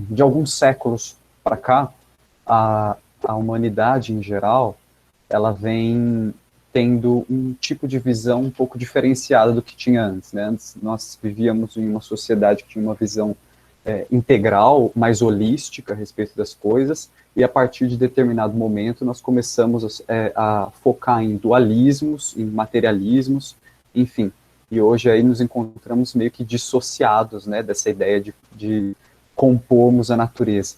De alguns séculos para cá, a humanidade em geral, ela vem tendo um tipo de visão um pouco diferenciada do que tinha antes, né? Antes nós vivíamos em uma sociedade que tinha uma visão integral, mais holística a respeito das coisas, e a partir de determinado momento nós começamos a focar em dualismos, em materialismos, enfim. E hoje aí nos encontramos meio que dissociados, né, dessa ideia de compormos a natureza.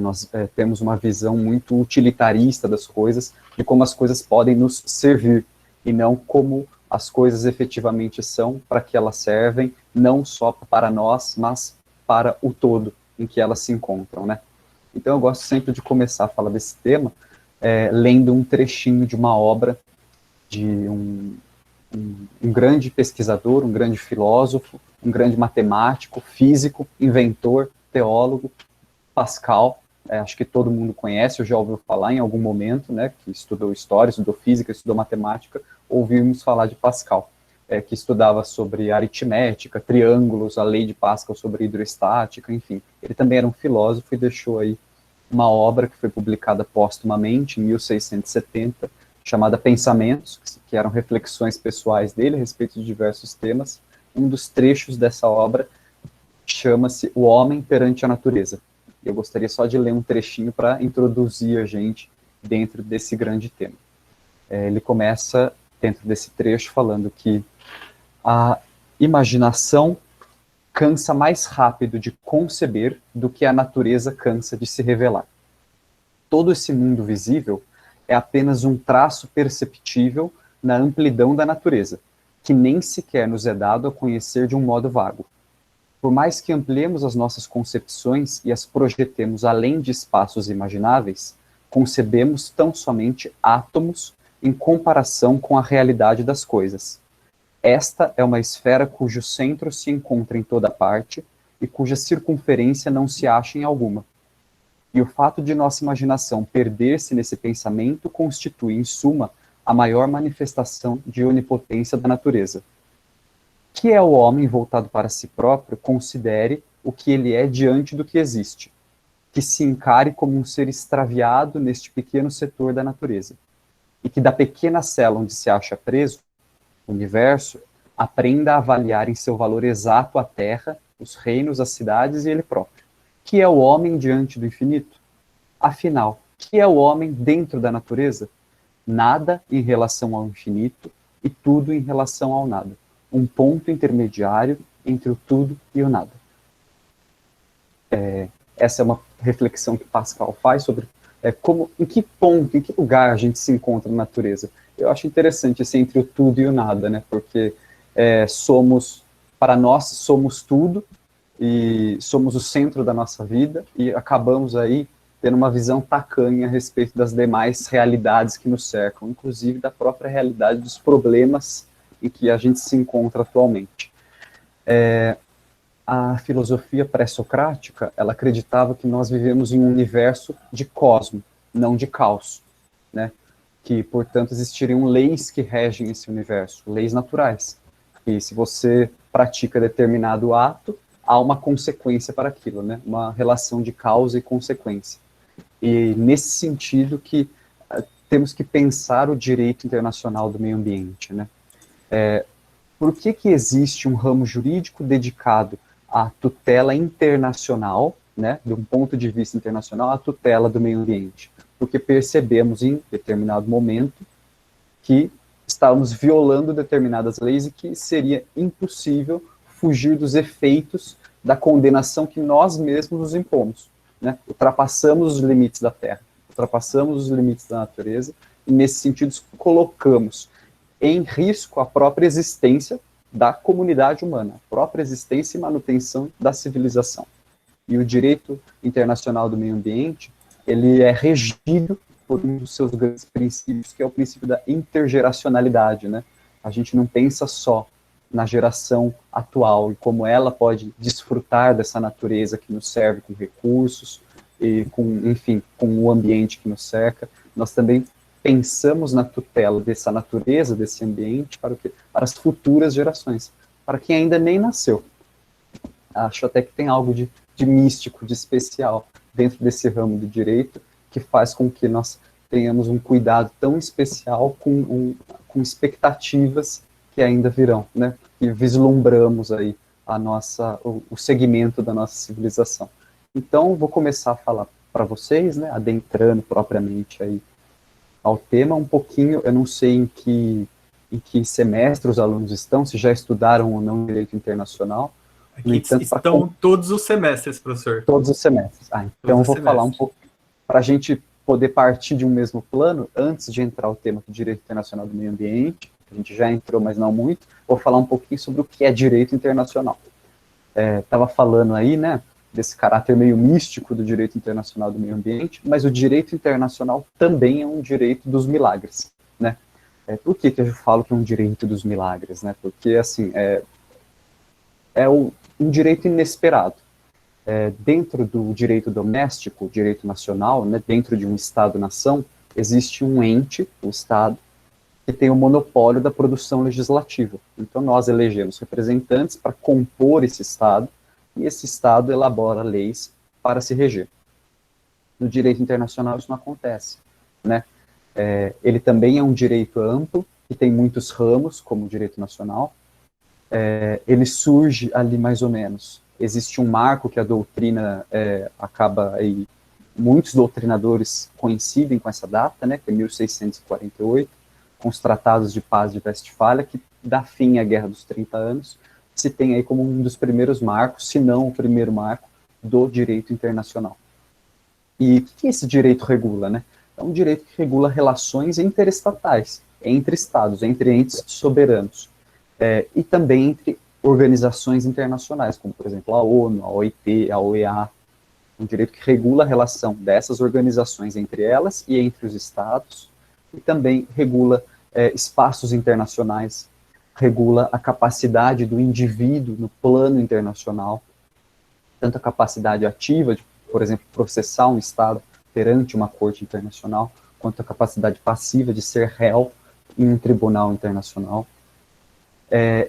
Nós temos uma visão muito utilitarista das coisas, de como as coisas podem nos servir, e não como as coisas efetivamente são, para que elas servem, não só para nós, mas para o todo em que elas se encontram, né? Então eu gosto sempre de começar a falar desse tema, lendo um trechinho de uma obra de um grande pesquisador, um grande filósofo, um grande matemático, físico, inventor, teólogo, Pascal. Acho que todo mundo conhece, ou já ouviu falar em algum momento, né, que estudou história, estudou física, estudou matemática, ouvimos falar de Pascal, que estudava sobre aritmética, triângulos, a lei de Pascal sobre hidroestática, enfim. Ele também era um filósofo e deixou aí uma obra que foi publicada póstumamente, em 1670, chamada Pensamentos, que eram reflexões pessoais dele a respeito de diversos temas. Um dos trechos dessa obra chama-se O Homem perante a Natureza. Eu gostaria só de ler um trechinho para introduzir a gente dentro desse grande tema. Ele começa, dentro desse trecho, falando que a imaginação cansa mais rápido de conceber do que a natureza cansa de se revelar. Todo esse mundo visível é apenas um traço perceptível na amplidão da natureza, que nem sequer nos é dado a conhecer de um modo vago. Por mais que ampliemos as nossas concepções e as projetemos além de espaços imagináveis, concebemos tão somente átomos em comparação com a realidade das coisas. Esta é uma esfera cujo centro se encontra em toda parte e cuja circunferência não se acha em alguma. E o fato de nossa imaginação perder-se nesse pensamento constitui, em suma, a maior manifestação de onipotência da natureza. Que é o homem voltado para si próprio, considere o que ele é diante do que existe, que se encare como um ser extraviado neste pequeno setor da natureza, e que da pequena cela onde se acha preso, o universo, aprenda a avaliar em seu valor exato a terra, os reinos, as cidades e ele próprio. Que é o homem diante do infinito? Afinal, que é o homem dentro da natureza? Nada em relação ao infinito e tudo em relação ao nada. Um ponto intermediário entre o tudo e o nada. Essa é uma reflexão que Pascal faz sobre em que ponto, em que lugar a gente se encontra na natureza. Eu acho interessante esse entre o tudo e o nada, né? Porque para nós, somos tudo e somos o centro da nossa vida e acabamos aí tendo uma visão tacanha a respeito das demais realidades que nos cercam, inclusive da própria realidade dos problemas em que a gente se encontra atualmente. A filosofia pré-socrática, ela acreditava que nós vivemos em um universo de cosmo, não de caos, né? Que, portanto, existiriam leis que regem esse universo, leis naturais. E se você pratica determinado ato, há uma consequência para aquilo, né? Uma relação de causa e consequência. E nesse sentido que temos que pensar o direito internacional do meio ambiente, né? Por que existe um ramo jurídico dedicado à tutela internacional, né, de um ponto de vista internacional, à tutela do meio ambiente? Porque percebemos em determinado momento que estávamos violando determinadas leis e que seria impossível fugir dos efeitos da condenação que nós mesmos nos impomos, né? Ultrapassamos os limites da Terra, ultrapassamos os limites da natureza e, nesse sentido, colocamos em risco a própria existência da comunidade humana, a própria existência e manutenção da civilização. E o direito internacional do meio ambiente, ele é regido por um dos seus grandes princípios, que é o princípio da intergeracionalidade, né? A gente não pensa só na geração atual e como ela pode desfrutar dessa natureza que nos serve com recursos e com o ambiente que nos cerca. Nós também pensamos na tutela dessa natureza, desse ambiente, para as futuras gerações, para quem ainda nem nasceu. Acho até que tem algo de místico, de especial dentro desse ramo do direito, que faz com que nós tenhamos um cuidado tão especial com expectativas que ainda virão, né? E vislumbramos aí o segmento da nossa civilização. Então, vou começar a falar para vocês, né, adentrando propriamente aí ao tema um pouquinho. Eu não sei em que semestre os alunos estão, se já estudaram ou não direito internacional. Aqui estão todos os semestres, professor. Todos os semestres. Então eu vou falar um pouco, para a gente poder partir de um mesmo plano, antes de entrar o tema do direito internacional do meio ambiente, a gente já entrou, mas não muito, vou falar um pouquinho sobre o que é direito internacional. Estava falando aí, né, desse caráter meio místico do direito internacional do meio ambiente, mas o direito internacional também é um direito dos milagres, né? Por que eu falo que é um direito dos milagres, né? Porque, assim, um direito inesperado. Dentro do direito doméstico, direito nacional, né, dentro de um Estado-nação, existe um ente, o Estado, que tem o monopólio da produção legislativa. Então, nós elegemos representantes para compor esse Estado, e esse Estado elabora leis para se reger. No direito internacional, isso não acontece, né? Ele também é um direito amplo, que tem muitos ramos, como o direito nacional. Ele surge ali mais ou menos. Existe um marco que a doutrina acaba aí, muitos doutrinadores coincidem com essa data, né, que é 1648, com os tratados de paz de Westfália, que dá fim à Guerra dos 30 Anos, se tem aí como um dos primeiros marcos, se não o primeiro marco, do direito internacional. E o que esse direito regula, né? É um direito que regula relações interestatais, entre estados, entre entes soberanos, e também entre organizações internacionais, como, por exemplo, a ONU, a OIT, a OEA, um direito que regula a relação dessas organizações entre elas e entre os estados, e também regula espaços internacionais, regula a capacidade do indivíduo no plano internacional, tanto a capacidade ativa de, por exemplo, processar um estado perante uma corte internacional, quanto a capacidade passiva de ser réu em um tribunal internacional.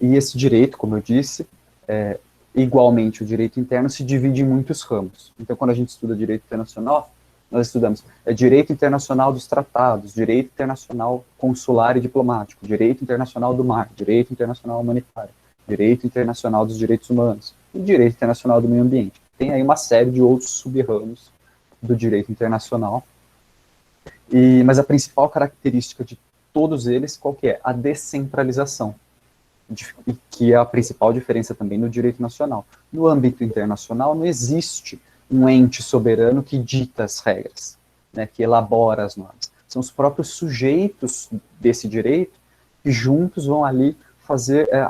E esse direito, como eu disse, igualmente o direito interno se divide em muitos ramos. Então, quando a gente estuda direito internacional, nós estudamos direito internacional dos tratados, direito internacional consular e diplomático, direito internacional do mar, direito internacional humanitário, direito internacional dos direitos humanos e direito internacional do meio ambiente. Tem aí uma série de outros sub-ramos do direito internacional. Mas a principal característica de todos eles, qual que é? A descentralização, que é a principal diferença também no direito nacional. No âmbito internacional não existe um ente soberano que dita as regras, né, que elabora as normas. São os próprios sujeitos desse direito que juntos vão ali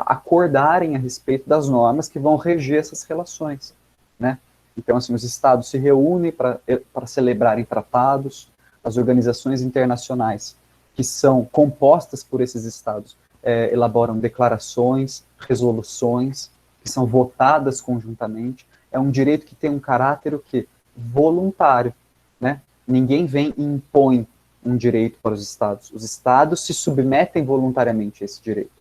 acordarem a respeito das normas que vão reger essas relações, né? Então, assim, os estados se reúnem para celebrarem tratados, as organizações internacionais que são compostas por esses estados elaboram declarações, resoluções, que são votadas conjuntamente. É um direito que tem um caráter o quê? Voluntário, né? Ninguém vem e impõe um direito para os estados. Os estados se submetem voluntariamente a esse direito.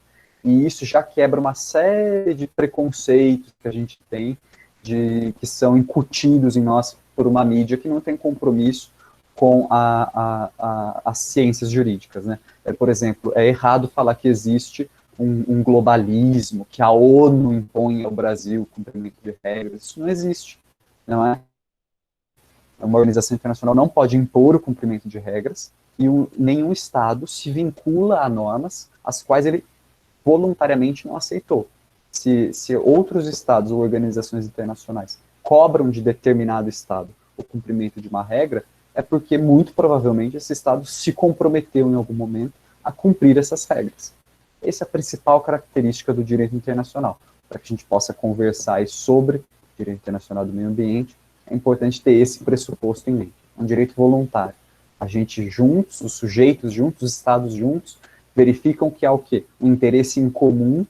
E isso já quebra uma série de preconceitos que a gente tem, que são incutidos em nós por uma mídia que não tem compromisso com as ciências jurídicas, né? Por exemplo, é errado falar que existe um globalismo, que a ONU impõe ao Brasil o cumprimento de regras. Isso não existe, não é? Uma organização internacional não pode impor o cumprimento de regras e nenhum Estado se vincula a normas as quais ele voluntariamente não aceitou. Se outros Estados ou organizações internacionais cobram de determinado Estado o cumprimento de uma regra, é porque, muito provavelmente, esse Estado se comprometeu em algum momento a cumprir essas regras. Essa é a principal característica do direito internacional. Para que a gente possa conversar aí sobre o direito internacional do meio ambiente, é importante ter esse pressuposto em mente. É um direito voluntário. A gente juntos, os sujeitos juntos, os Estados juntos, verificam que há o quê? Um interesse em comum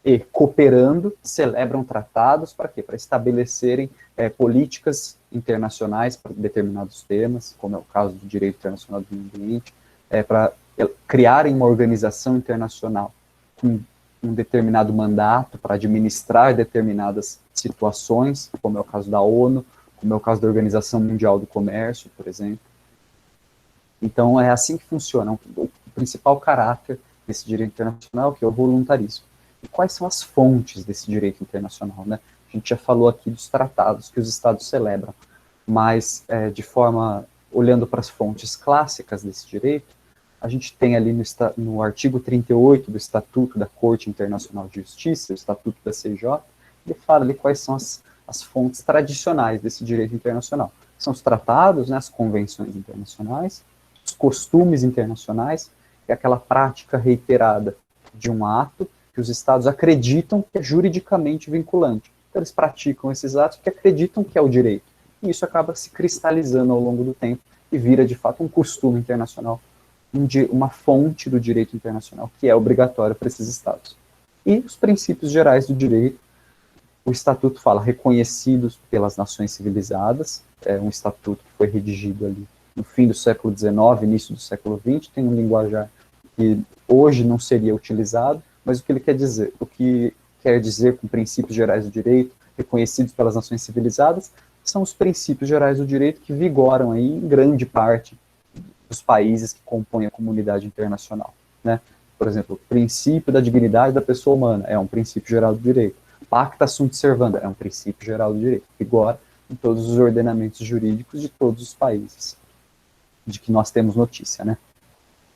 e, cooperando, celebram tratados para quê? Para estabelecerem políticas internacionais para determinados temas, como é o caso do direito internacional do meio ambiente, para criarem uma organização internacional com um determinado mandato para administrar determinadas situações, como é o caso da ONU, como é o caso da Organização Mundial do Comércio, por exemplo. Então, é assim que funciona. O principal caráter desse direito internacional, que é o voluntarismo. E quais são as fontes desse direito internacional, né? A gente já falou aqui dos tratados que os Estados celebram, mas, olhando para as fontes clássicas desse direito, a gente tem ali no artigo 38 do Estatuto da Corte Internacional de Justiça, o Estatuto da CJ, ele fala ali quais são as fontes tradicionais desse direito internacional. São os tratados, né, as convenções internacionais, os costumes internacionais, que é aquela prática reiterada de um ato que os Estados acreditam que é juridicamente vinculante. Então, eles praticam esses atos porque acreditam que é o direito. E isso acaba se cristalizando ao longo do tempo e vira, de fato, um costume internacional, uma fonte do direito internacional que é obrigatória para esses Estados. E os princípios gerais do direito, o Estatuto fala reconhecidos pelas nações civilizadas, é um estatuto que foi redigido ali no fim do século XIX, início do século XX, tem um linguajar que hoje não seria utilizado, mas o que ele quer dizer, o que quer dizer com princípios gerais do direito, reconhecidos pelas nações civilizadas, são os princípios gerais do direito que vigoram aí em grande parte dos países que compõem a comunidade internacional, né? Por exemplo, o princípio da dignidade da pessoa humana é um princípio geral do direito. Pacta sunt servanda é um princípio geral do direito, vigora em todos os ordenamentos jurídicos de todos os países de que nós temos notícia, né?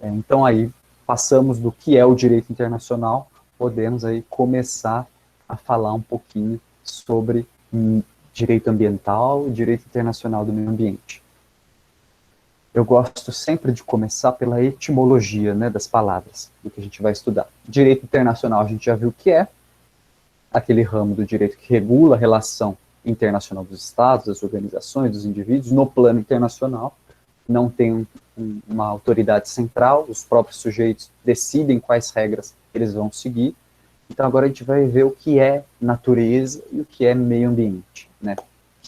Então aí passamos do que é o direito internacional, podemos aí começar a falar um pouquinho sobre direito ambiental e direito internacional do meio ambiente. Eu gosto sempre de começar pela etimologia, né, das palavras, do que a gente vai estudar. Direito internacional a gente já viu o que é, aquele ramo do direito que regula a relação internacional dos Estados, das organizações, dos indivíduos, no plano internacional. Não tem uma autoridade central, os próprios sujeitos decidem quais regras eles vão seguir. Então agora a gente vai ver o que é natureza e o que é meio ambiente, né? O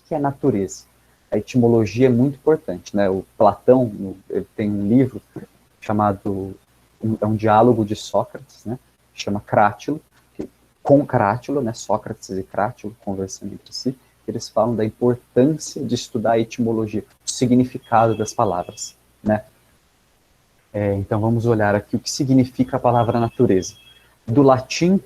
que é natureza? A etimologia é muito importante, né? O Platão, ele tem um livro chamado, é um diálogo de Sócrates, né? Chama Crátilo, com Crátilo, né? Sócrates e Crátilo conversando entre si, eles falam da importância de estudar a etimologia, o significado das palavras, né? Então vamos olhar aqui o que significa a palavra natureza. Do latim,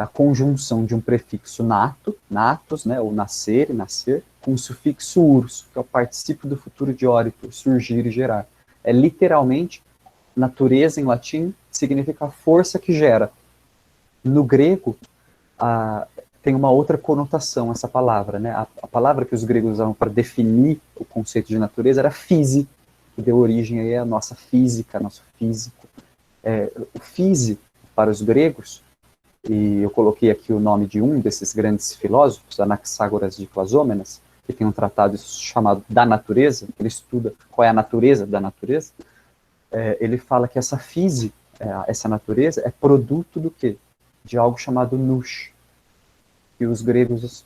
a conjunção de um prefixo nato, natus, né, ou nascer e nascer, com o sufixo urso, que é o particípio do futuro de órito, surgir e gerar. Literalmente, natureza em latim significa força que gera. No grego, tem uma outra conotação essa palavra, né? A palavra que os gregos usavam para definir o conceito de natureza era phys, que deu origem aí à nossa física, nosso físico. O phys, para os gregos, e eu coloquei aqui o nome de um desses grandes filósofos, Anaxágoras de Clasômenas, que tem um tratado chamado Da Natureza, ele estuda qual é a natureza da natureza. Ele fala que essa phys, essa natureza, é produto do quê? De algo chamado nous, que os gregos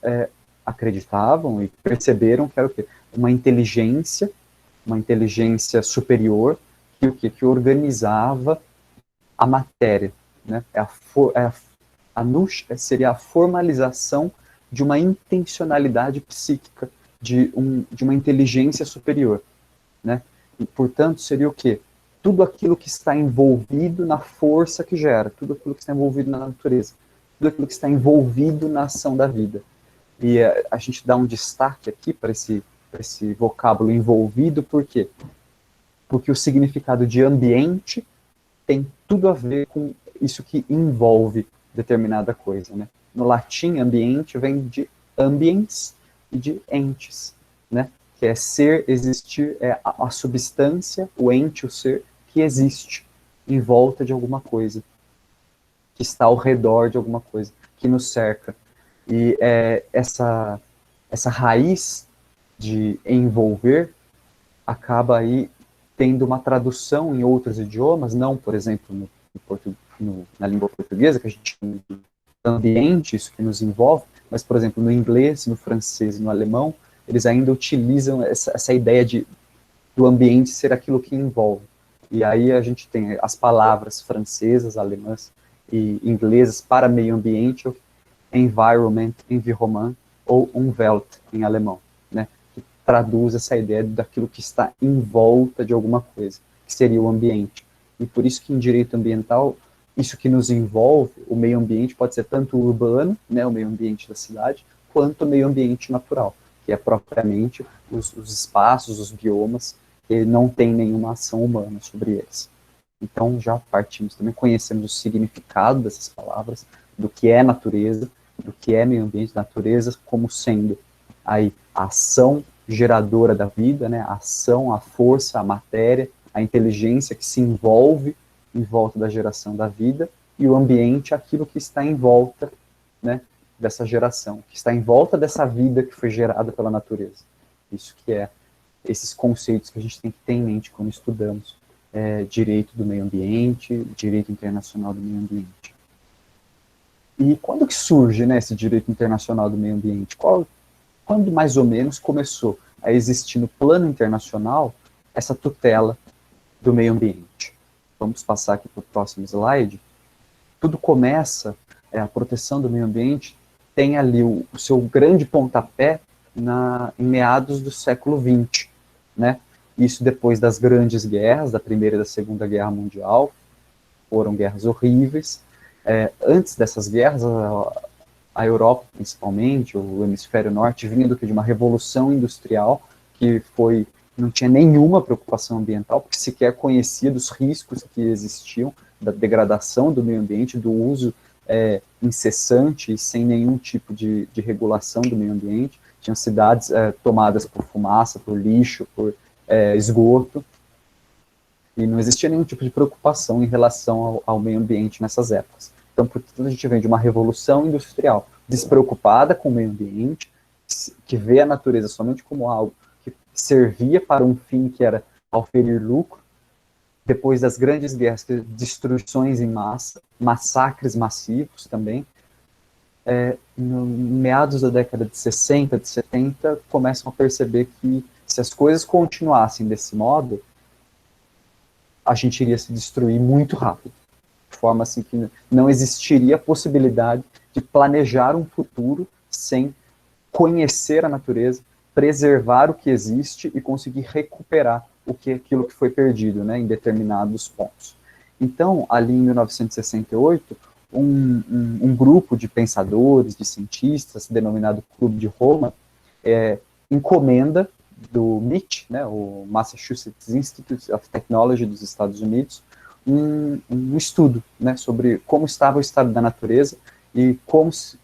acreditavam e perceberam que era o quê? Uma inteligência superior que organizava a matéria, né? A nous seria a formalização de uma intencionalidade psíquica, de uma inteligência superior, né? E, portanto, seria o quê? Tudo aquilo que está envolvido na força que gera, tudo aquilo que está envolvido na natureza, tudo aquilo que está envolvido na ação da vida. E a gente dá um destaque aqui para esse vocábulo envolvido, por quê? Porque o significado de ambiente tem tudo a ver com isso que envolve determinada coisa, né? No latim, ambiente vem de ambiens e de entes, né? Que é ser, existir, é a substância, o ente, o ser, que existe em volta de alguma coisa, que está ao redor de alguma coisa, que nos cerca. E essa raiz de envolver acaba aí tendo uma tradução em outros idiomas, não, por exemplo, na língua portuguesa, que a gente chama de ambiente, isso que nos envolve, mas, por exemplo, no inglês, no francês e no alemão, eles ainda utilizam essa ideia do ambiente ser aquilo que envolve. E aí a gente tem as palavras francesas, alemãs inglesas para meio ambiente, environment, environment, ou Umwelt, em alemão, né, que traduz essa ideia daquilo que está em volta de alguma coisa, que seria o ambiente. E por isso que em direito ambiental, isso que nos envolve, o meio ambiente, pode ser tanto urbano, né, o meio ambiente da cidade, quanto o meio ambiente natural, que é propriamente os espaços, os biomas, que não tem nenhuma ação humana sobre eles. Então já partimos também, conhecemos o significado dessas palavras, do que é natureza, do que é meio ambiente, natureza, como sendo aí a ação geradora da vida, né, a ação, a força, a matéria, a inteligência que se envolve em volta da geração da vida, e o ambiente, aquilo que está em volta, né, dessa geração, que está em volta dessa vida que foi gerada pela natureza. Isso que é esses conceitos que a gente tem que ter em mente quando estudamos direito do meio ambiente, direito internacional do meio ambiente. E quando que surge, né, esse direito internacional do meio ambiente? Quando mais ou menos começou a existir no plano internacional essa tutela do meio ambiente? Vamos passar aqui para o próximo slide. Tudo começa, a proteção do meio ambiente tem ali o seu grande pontapé em meados do século XX, né? Isso depois das grandes guerras, da Primeira e da Segunda Guerra Mundial, foram guerras horríveis. Antes dessas guerras, a Europa, principalmente, o hemisfério norte, vinha de uma revolução industrial que não tinha nenhuma preocupação ambiental, porque sequer conhecia dos riscos que existiam, da degradação do meio ambiente, do uso incessante e sem nenhum tipo de regulação do meio ambiente. Tinham cidades tomadas por fumaça, por lixo, por esgoto, e não existia nenhum tipo de preocupação em relação ao meio ambiente nessas épocas. Então, portanto, a gente vem de uma revolução industrial despreocupada com o meio ambiente, que vê a natureza somente como algo que servia para um fim que era oferir lucro, depois das grandes guerras, destruições em massa, massacres massivos também. No meados da década de 60, de 70, começam a perceber que se as coisas continuassem desse modo, a gente iria se destruir muito rápido, de forma assim que não existiria a possibilidade de planejar um futuro sem conhecer a natureza, preservar o que existe e conseguir recuperar aquilo que foi perdido, né, em determinados pontos. Então, ali em 1968, um grupo de pensadores, de cientistas, denominado Clube de Roma, encomenda do MIT, né, o Massachusetts Institute of Technology dos Estados Unidos, um estudo, né, sobre como estava o estado da natureza e quais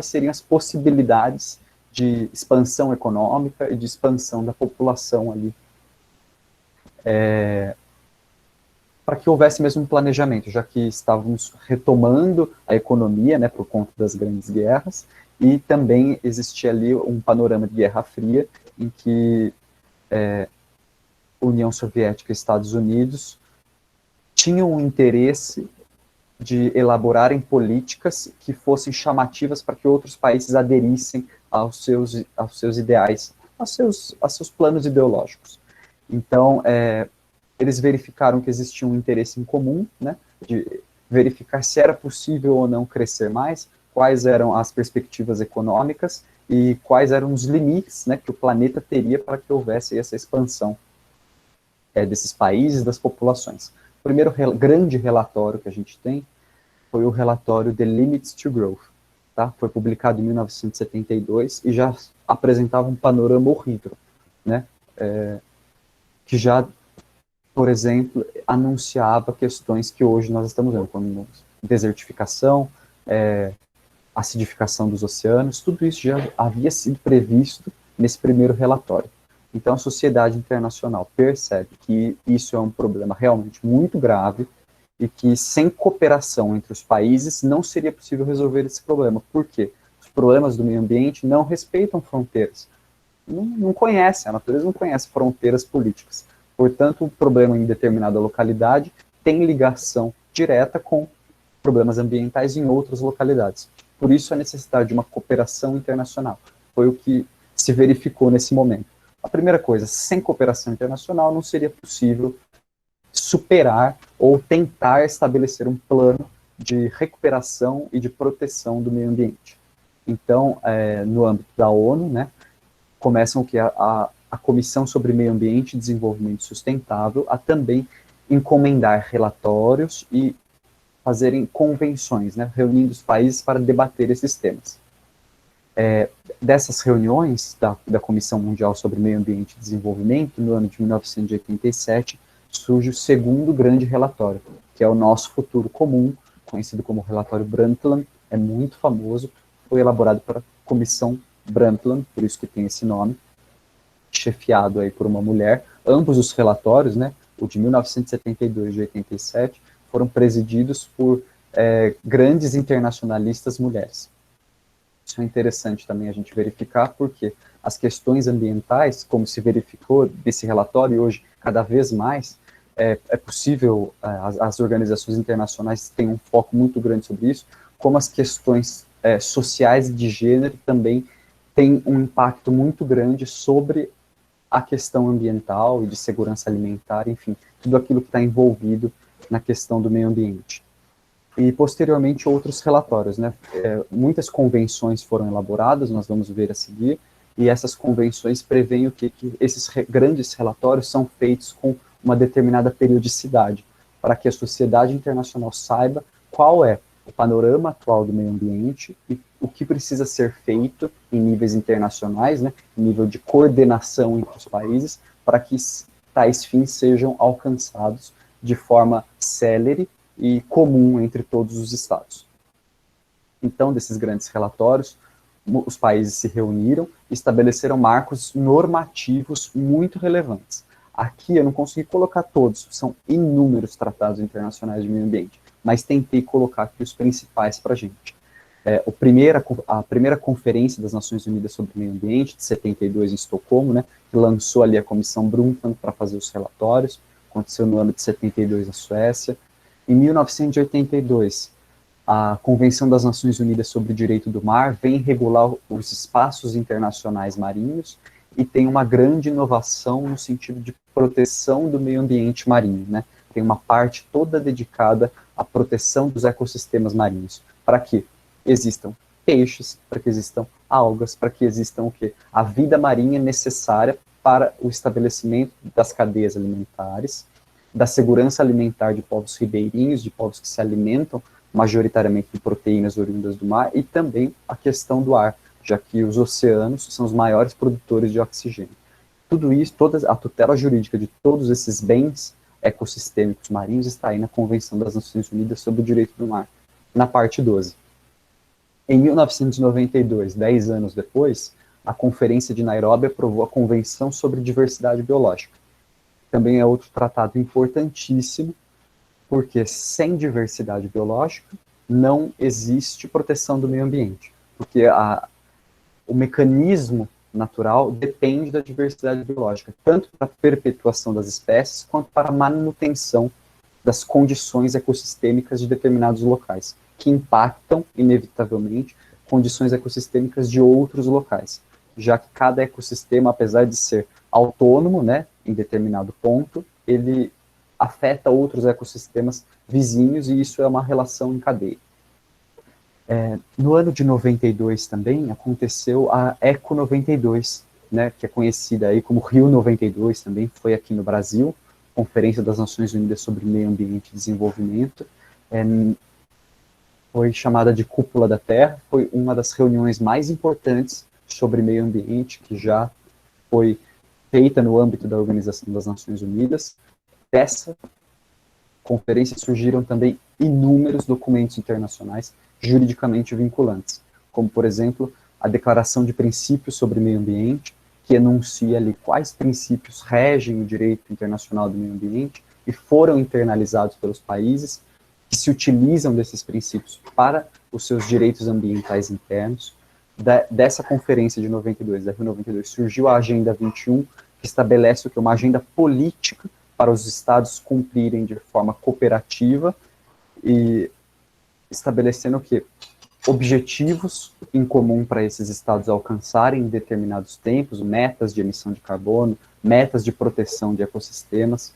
seriam as possibilidades de expansão econômica e de expansão da população ali, para que houvesse mesmo um planejamento, já que estávamos retomando a economia, né, por conta das grandes guerras, e também existia ali um panorama de Guerra Fria, em que União Soviética e Estados Unidos tinham um interesse de elaborarem políticas que fossem chamativas para que outros países aderissem aos seus ideais, aos seus planos ideológicos. Então, eles verificaram que existia um interesse em comum, né, de verificar se era possível ou não crescer mais, quais eram as perspectivas econômicas e quais eram os limites, né, que o planeta teria para que houvesse essa expansão desses países, das populações. O primeiro grande relatório que a gente tem foi o relatório The Limits to Growth. Tá? Foi publicado em 1972 e já apresentava um panorama horrível, né? Que já, por exemplo, anunciava questões que hoje nós estamos vendo, como desertificação, acidificação dos oceanos, tudo isso já havia sido previsto nesse primeiro relatório. Então, a sociedade internacional percebe que isso é um problema realmente muito grave e que, sem cooperação entre os países, não seria possível resolver esse problema. Por quê? Os problemas do meio ambiente não respeitam fronteiras. Não conhecem, a natureza não conhece fronteiras políticas. Portanto, o problema em determinada localidade tem ligação direta com problemas ambientais em outras localidades. Por isso, a necessidade de uma cooperação internacional. Foi o que se verificou nesse momento. A primeira coisa, sem cooperação internacional não seria possível superar ou tentar estabelecer um plano de recuperação e de proteção do meio ambiente. Então, no âmbito da ONU, né, começam que a Comissão sobre Meio Ambiente e Desenvolvimento Sustentável a também encomendar relatórios e fazerem convenções, né, reunindo os países para debater esses temas. Dessas reuniões da Comissão Mundial sobre Meio Ambiente e Desenvolvimento, no ano de 1987, surge o segundo grande relatório, que é o Nosso Futuro Comum, conhecido como relatório Brundtland, é muito famoso, foi elaborado pela Comissão Brundtland, por isso que tem esse nome, chefiado aí por uma mulher. Ambos os relatórios, né, o de 1972 e de 87, foram presididos por grandes internacionalistas mulheres. Isso é interessante também a gente verificar, porque as questões ambientais, como se verificou desse relatório, e hoje cada vez mais, é possível, as organizações internacionais têm um foco muito grande sobre isso, como as questões sociais e de gênero também têm um impacto muito grande sobre a questão ambiental e de segurança alimentar, enfim, tudo aquilo que está envolvido na questão do meio ambiente. E, posteriormente, outros relatórios, né? Muitas convenções foram elaboradas, nós vamos ver a seguir, e essas convenções prevêem o que esses grandes relatórios são feitos com uma determinada periodicidade, para que a sociedade internacional saiba qual é o panorama atual do meio ambiente e o que precisa ser feito em níveis internacionais, né, em nível de coordenação entre os países, para que tais fins sejam alcançados de forma célere e comum entre todos os estados. Então, desses grandes relatórios, os países se reuniram e estabeleceram marcos normativos muito relevantes. Aqui eu não consegui colocar todos, são inúmeros tratados internacionais de meio ambiente, mas tentei colocar aqui os principais para a gente. A primeira Conferência das Nações Unidas sobre o Meio Ambiente, de 72, em Estocolmo, né, que lançou ali a Comissão Brundtland para fazer os relatórios, aconteceu no ano de 72 na Suécia. Em 1982, a Convenção das Nações Unidas sobre o Direito do Mar vem regular os espaços internacionais marinhos e tem uma grande inovação no sentido de proteção do meio ambiente marinho, né? Tem uma parte toda dedicada à proteção dos ecossistemas marinhos, para que existam peixes, para que existam algas, para que existam o quê? A vida marinha necessária para o estabelecimento das cadeias alimentares, da segurança alimentar de povos ribeirinhos, de povos que se alimentam majoritariamente de proteínas oriundas do mar, e também a questão do ar, já que os oceanos são os maiores produtores de oxigênio. Tudo isso, a tutela jurídica de todos esses bens ecossistêmicos marinhos está aí na Convenção das Nações Unidas sobre o Direito do Mar, na parte 12. Em 1992, 10 anos depois, a Conferência de Nairobi aprovou a Convenção sobre Diversidade Biológica. Também é outro tratado importantíssimo, porque sem diversidade biológica não existe proteção do meio ambiente, porque o mecanismo natural depende da diversidade biológica, tanto para a perpetuação das espécies, quanto para a manutenção das condições ecossistêmicas de determinados locais, que impactam, inevitavelmente, condições ecossistêmicas de outros locais, já que cada ecossistema, apesar de ser autônomo, né, em determinado ponto, ele afeta outros ecossistemas vizinhos, e isso é uma relação em cadeia. No ano de 92 também aconteceu a Eco 92, né, que é conhecida aí como Rio 92, também foi aqui no Brasil, Conferência das Nações Unidas sobre Meio Ambiente e Desenvolvimento, foi chamada de Cúpula da Terra, foi uma das reuniões mais importantes sobre meio ambiente que já foi feita no âmbito da Organização das Nações Unidas. Dessa conferência surgiram também inúmeros documentos internacionais juridicamente vinculantes, como, por exemplo, a Declaração de Princípios sobre Meio Ambiente, que enuncia ali quais princípios regem o direito internacional do meio ambiente e foram internalizados pelos países que se utilizam desses princípios para os seus direitos ambientais internos. Dessa conferência de 92, da Rio 92, surgiu a Agenda 21, que estabelece o que é uma agenda política para os estados cumprirem de forma cooperativa e estabelecendo o quê? Objetivos em comum para esses estados alcançarem em determinados tempos, metas de emissão de carbono, metas de proteção de ecossistemas.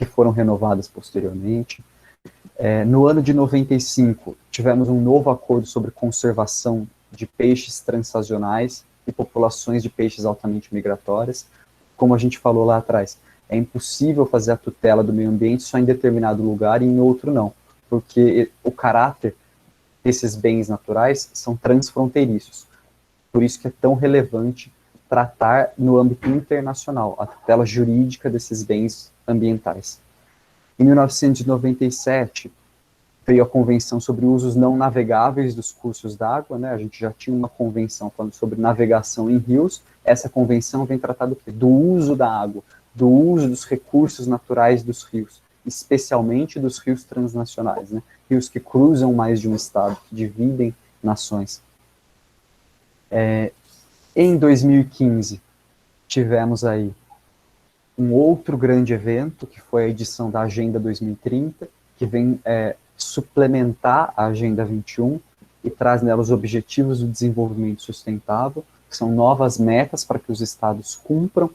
que foram renovadas posteriormente. No ano de 95, tivemos um novo acordo sobre conservação de peixes transsazonais e populações de peixes altamente migratórias. Como a gente falou lá atrás, é impossível fazer a tutela do meio ambiente só em determinado lugar e em outro não, porque o caráter desses bens naturais são transfronteiriços. Por isso que é tão relevante tratar no âmbito internacional, a tutela jurídica desses bens ambientais. Em 1997, veio a Convenção sobre Usos Não Navegáveis dos Cursos d'Água, né? A gente já tinha uma convenção falando sobre navegação em rios. Essa convenção vem tratar do quê? Do uso da água, do uso dos recursos naturais dos rios, especialmente dos rios transnacionais, né? Rios que cruzam mais de um estado, que dividem nações. Em 2015, tivemos aí um outro grande evento, que foi a edição da Agenda 2030, que vem suplementar a Agenda 21 e traz nela os Objetivos do Desenvolvimento Sustentável, que são novas metas para que os estados cumpram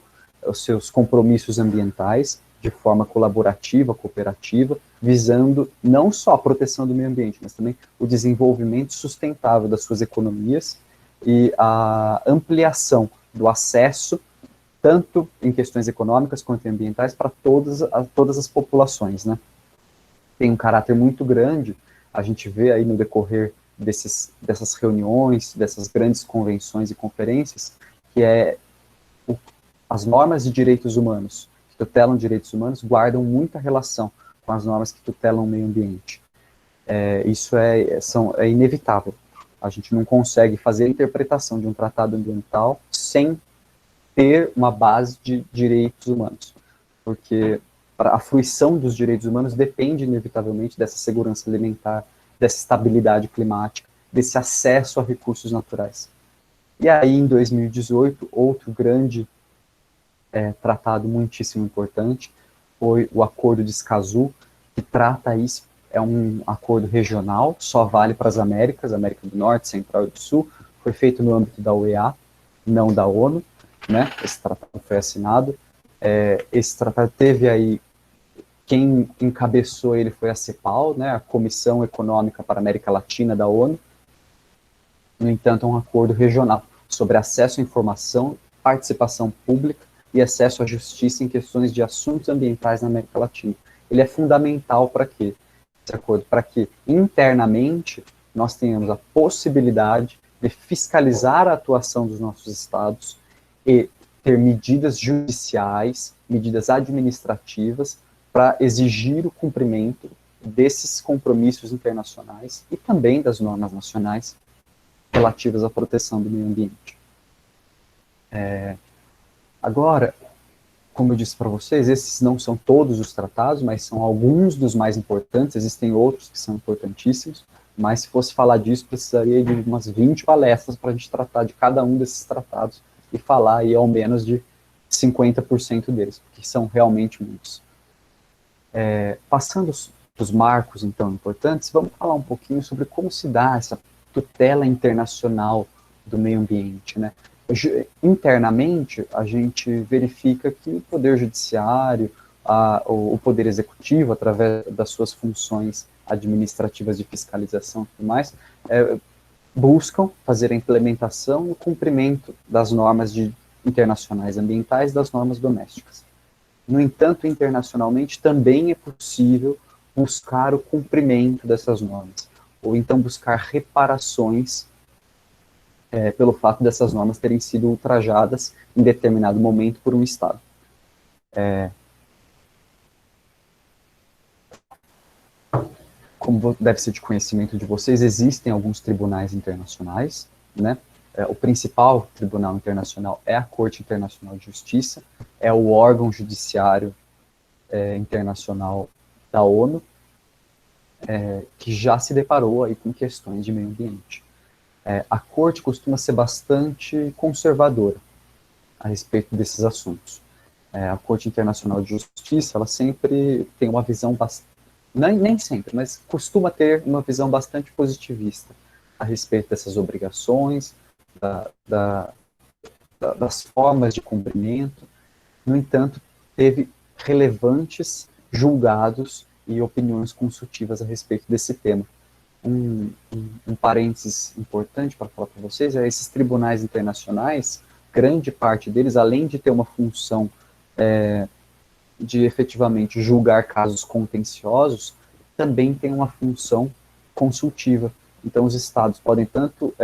os seus compromissos ambientais de forma colaborativa, cooperativa, visando não só a proteção do meio ambiente, mas também o desenvolvimento sustentável das suas economias e a ampliação do acesso tanto em questões econômicas quanto ambientais, para todas as populações, né? Tem um caráter muito grande, a gente vê aí no decorrer dessas reuniões, dessas grandes convenções e conferências, que as normas de direitos humanos, que tutelam direitos humanos, guardam muita relação com as normas que tutelam o meio ambiente. Isso é inevitável. A gente não consegue fazer a interpretação de um tratado ambiental sem ter uma base de direitos humanos, porque a fruição dos direitos humanos depende inevitavelmente dessa segurança alimentar, dessa estabilidade climática, desse acesso a recursos naturais. E aí, em 2018, outro grande tratado muitíssimo importante foi o Acordo de Escazú, que trata isso, é um acordo regional, só vale para as América do Norte, Central e do Sul, foi feito no âmbito da UEA, não da ONU, né? Esse tratado foi assinado. Esse tratado teve aí, quem encabeçou ele foi a CEPAL, né? A Comissão Econômica para a América Latina da ONU. No entanto, é um acordo regional sobre acesso à informação, participação pública e acesso à justiça em questões de assuntos ambientais na América Latina. Ele é fundamental para quê? Esse acordo, para que internamente nós tenhamos a possibilidade de fiscalizar a atuação dos nossos estados e ter medidas judiciais, medidas administrativas, para exigir o cumprimento desses compromissos internacionais e também das normas nacionais relativas à proteção do meio ambiente. Agora, como eu disse para vocês, esses não são todos os tratados, mas são alguns dos mais importantes, existem outros que são importantíssimos, mas se fosse falar disso, precisaria de umas 20 palestras para a gente tratar de cada um desses tratados e falar aí ao menos de 50% deles, porque são realmente muitos. Passando os marcos, então, importantes, vamos falar um pouquinho sobre como se dá essa tutela internacional do meio ambiente, né? Internamente, a gente verifica que o Poder Judiciário, o Poder Executivo, através das suas funções administrativas de fiscalização e tudo mais, buscam fazer a implementação e o cumprimento das normas internacionais ambientais, das normas domésticas. No entanto, internacionalmente também é possível buscar o cumprimento dessas normas, ou então buscar reparações pelo fato dessas normas terem sido ultrajadas em determinado momento por um Estado. Como deve ser de conhecimento de vocês, existem alguns tribunais internacionais, né? O principal tribunal internacional é a Corte Internacional de Justiça, é o órgão judiciário internacional da ONU, que já se deparou aí com questões de meio ambiente. A Corte costuma ser bastante conservadora a respeito desses assuntos. A Corte Internacional de Justiça, ela sempre tem uma visão bastante, nem sempre, mas costuma ter uma visão bastante positivista a respeito dessas obrigações, das formas de cumprimento. No entanto, teve relevantes julgados e opiniões consultivas a respeito desse tema. Um parênteses importante para falar para vocês é esses tribunais internacionais, grande parte deles, além de ter uma função de efetivamente julgar casos contenciosos, também tem uma função consultiva. Então, os estados podem tanto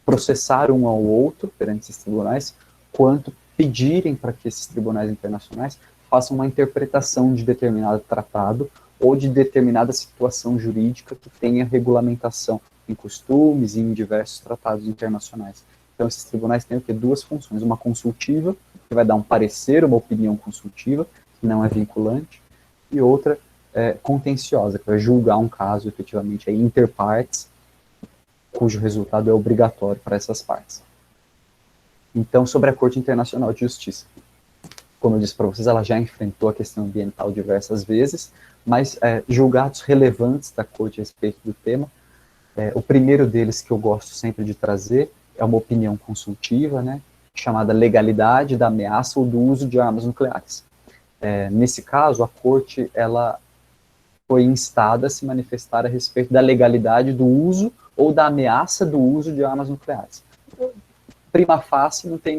processar um ao outro perante esses tribunais, quanto pedirem para que esses tribunais internacionais façam uma interpretação de determinado tratado ou de determinada situação jurídica que tenha regulamentação em costumes e em diversos tratados internacionais. Então, esses tribunais têm duas funções: uma consultiva, que vai dar um parecer, uma opinião consultiva, que não é vinculante, e outra contenciosa, que vai julgar um caso efetivamente inter partes, cujo resultado é obrigatório para essas partes. Então, sobre a Corte Internacional de Justiça, como eu disse para vocês, ela já enfrentou a questão ambiental diversas vezes, mas julgados relevantes da Corte a respeito do tema, o primeiro deles que eu gosto sempre de trazer é uma opinião consultiva, né, chamada legalidade da ameaça ou do uso de armas nucleares. Nesse caso, a Corte ela foi instada a se manifestar a respeito da legalidade do uso ou da ameaça do uso de armas nucleares. Prima facie, não tem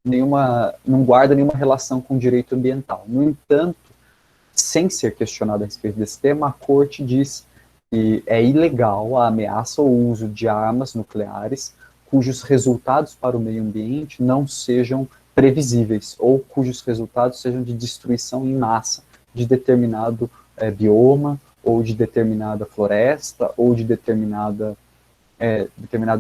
não guarda nenhuma relação com o direito ambiental. No entanto, sem ser questionado a respeito desse tema, a Corte diz que é ilegal a ameaça ou uso de armas nucleares cujos resultados para o meio ambiente não sejam previsíveis, ou cujos resultados sejam de destruição em massa de determinado bioma, ou de determinada floresta, ou de determinado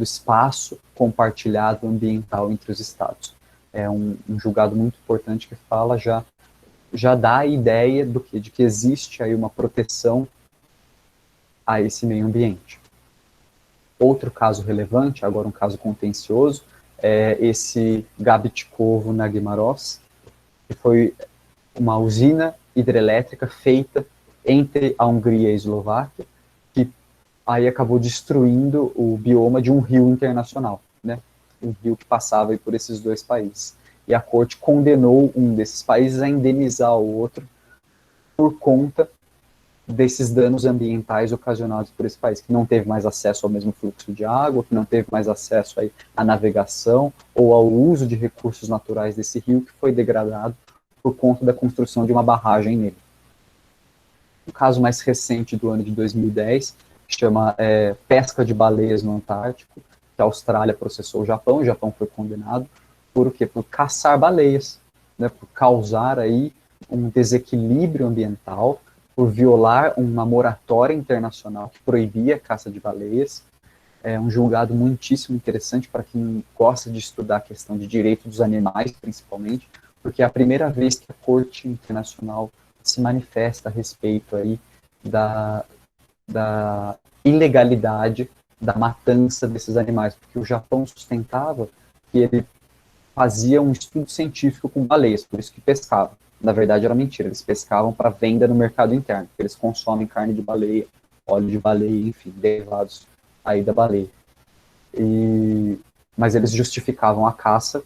espaço compartilhado ambiental entre os estados. É um julgado muito importante que fala, já dá a ideia de que existe aí uma proteção a esse meio ambiente. Outro caso relevante, agora um caso contencioso, é esse Gabitkovo na Guimarães, que foi uma usina hidrelétrica feita entre a Hungria e a Eslováquia, que aí acabou destruindo o bioma de um rio internacional, né? Um rio que passava aí por esses dois países. E a Corte condenou um desses países a indenizar o outro por conta desses danos ambientais ocasionados por esse país, que não teve mais acesso ao mesmo fluxo de água, que não teve mais acesso aí à navegação ou ao uso de recursos naturais desse rio, que foi degradado por conta da construção de uma barragem nele. O caso mais recente do ano de 2010 chama pesca de baleias no Antártico, que a Austrália processou o Japão foi condenado por quê? Por caçar baleias, né, por causar aí um desequilíbrio ambiental, por violar uma moratória internacional que proibia a caça de baleias. É um julgado muitíssimo interessante para quem gosta de estudar a questão de direito dos animais, principalmente, porque é a primeira vez que a Corte Internacional se manifesta a respeito aí da ilegalidade da matança desses animais, porque o Japão sustentava que ele fazia um estudo científico com baleias, por isso que pescava. Na verdade era mentira, eles pescavam para venda no mercado interno, porque eles consomem carne de baleia, óleo de baleia, enfim, derivados aí da baleia. Mas eles justificavam a caça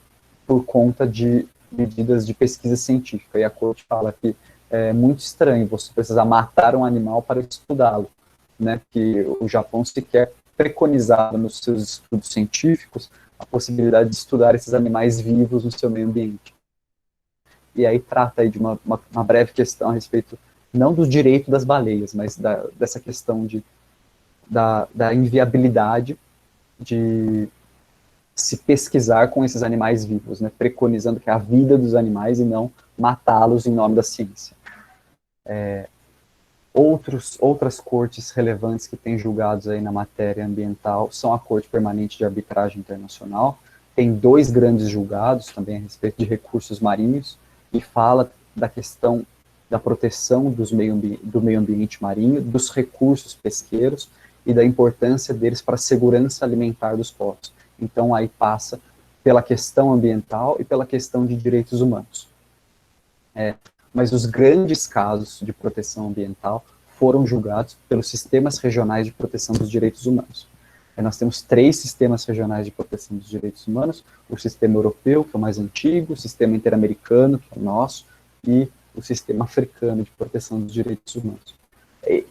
por conta de medidas de pesquisa científica, e a Corte fala que é muito estranho você precisar matar um animal para estudá-lo, né, que o Japão sequer preconizava nos seus estudos científicos a possibilidade de estudar esses animais vivos no seu meio ambiente. E aí trata aí de uma breve questão a respeito, não do direito das baleias, mas dessa questão da inviabilidade de se pesquisar com esses animais vivos, né, preconizando que é a vida dos animais e não matá-los em nome da ciência. Outras cortes relevantes que têm julgados aí na matéria ambiental são a Corte Permanente de Arbitragem Internacional, tem 2 grandes julgados também a respeito de recursos marinhos, e fala da questão da proteção do meio ambiente marinho, dos recursos pesqueiros e da importância deles para a segurança alimentar dos povos. Então aí passa pela questão ambiental e pela questão de direitos humanos. Mas os grandes casos de proteção ambiental foram julgados pelos sistemas regionais de proteção dos direitos humanos. Nós temos 3 sistemas regionais de proteção dos direitos humanos: o sistema europeu, que é o mais antigo, o sistema interamericano, que é o nosso, e o sistema africano de proteção dos direitos humanos.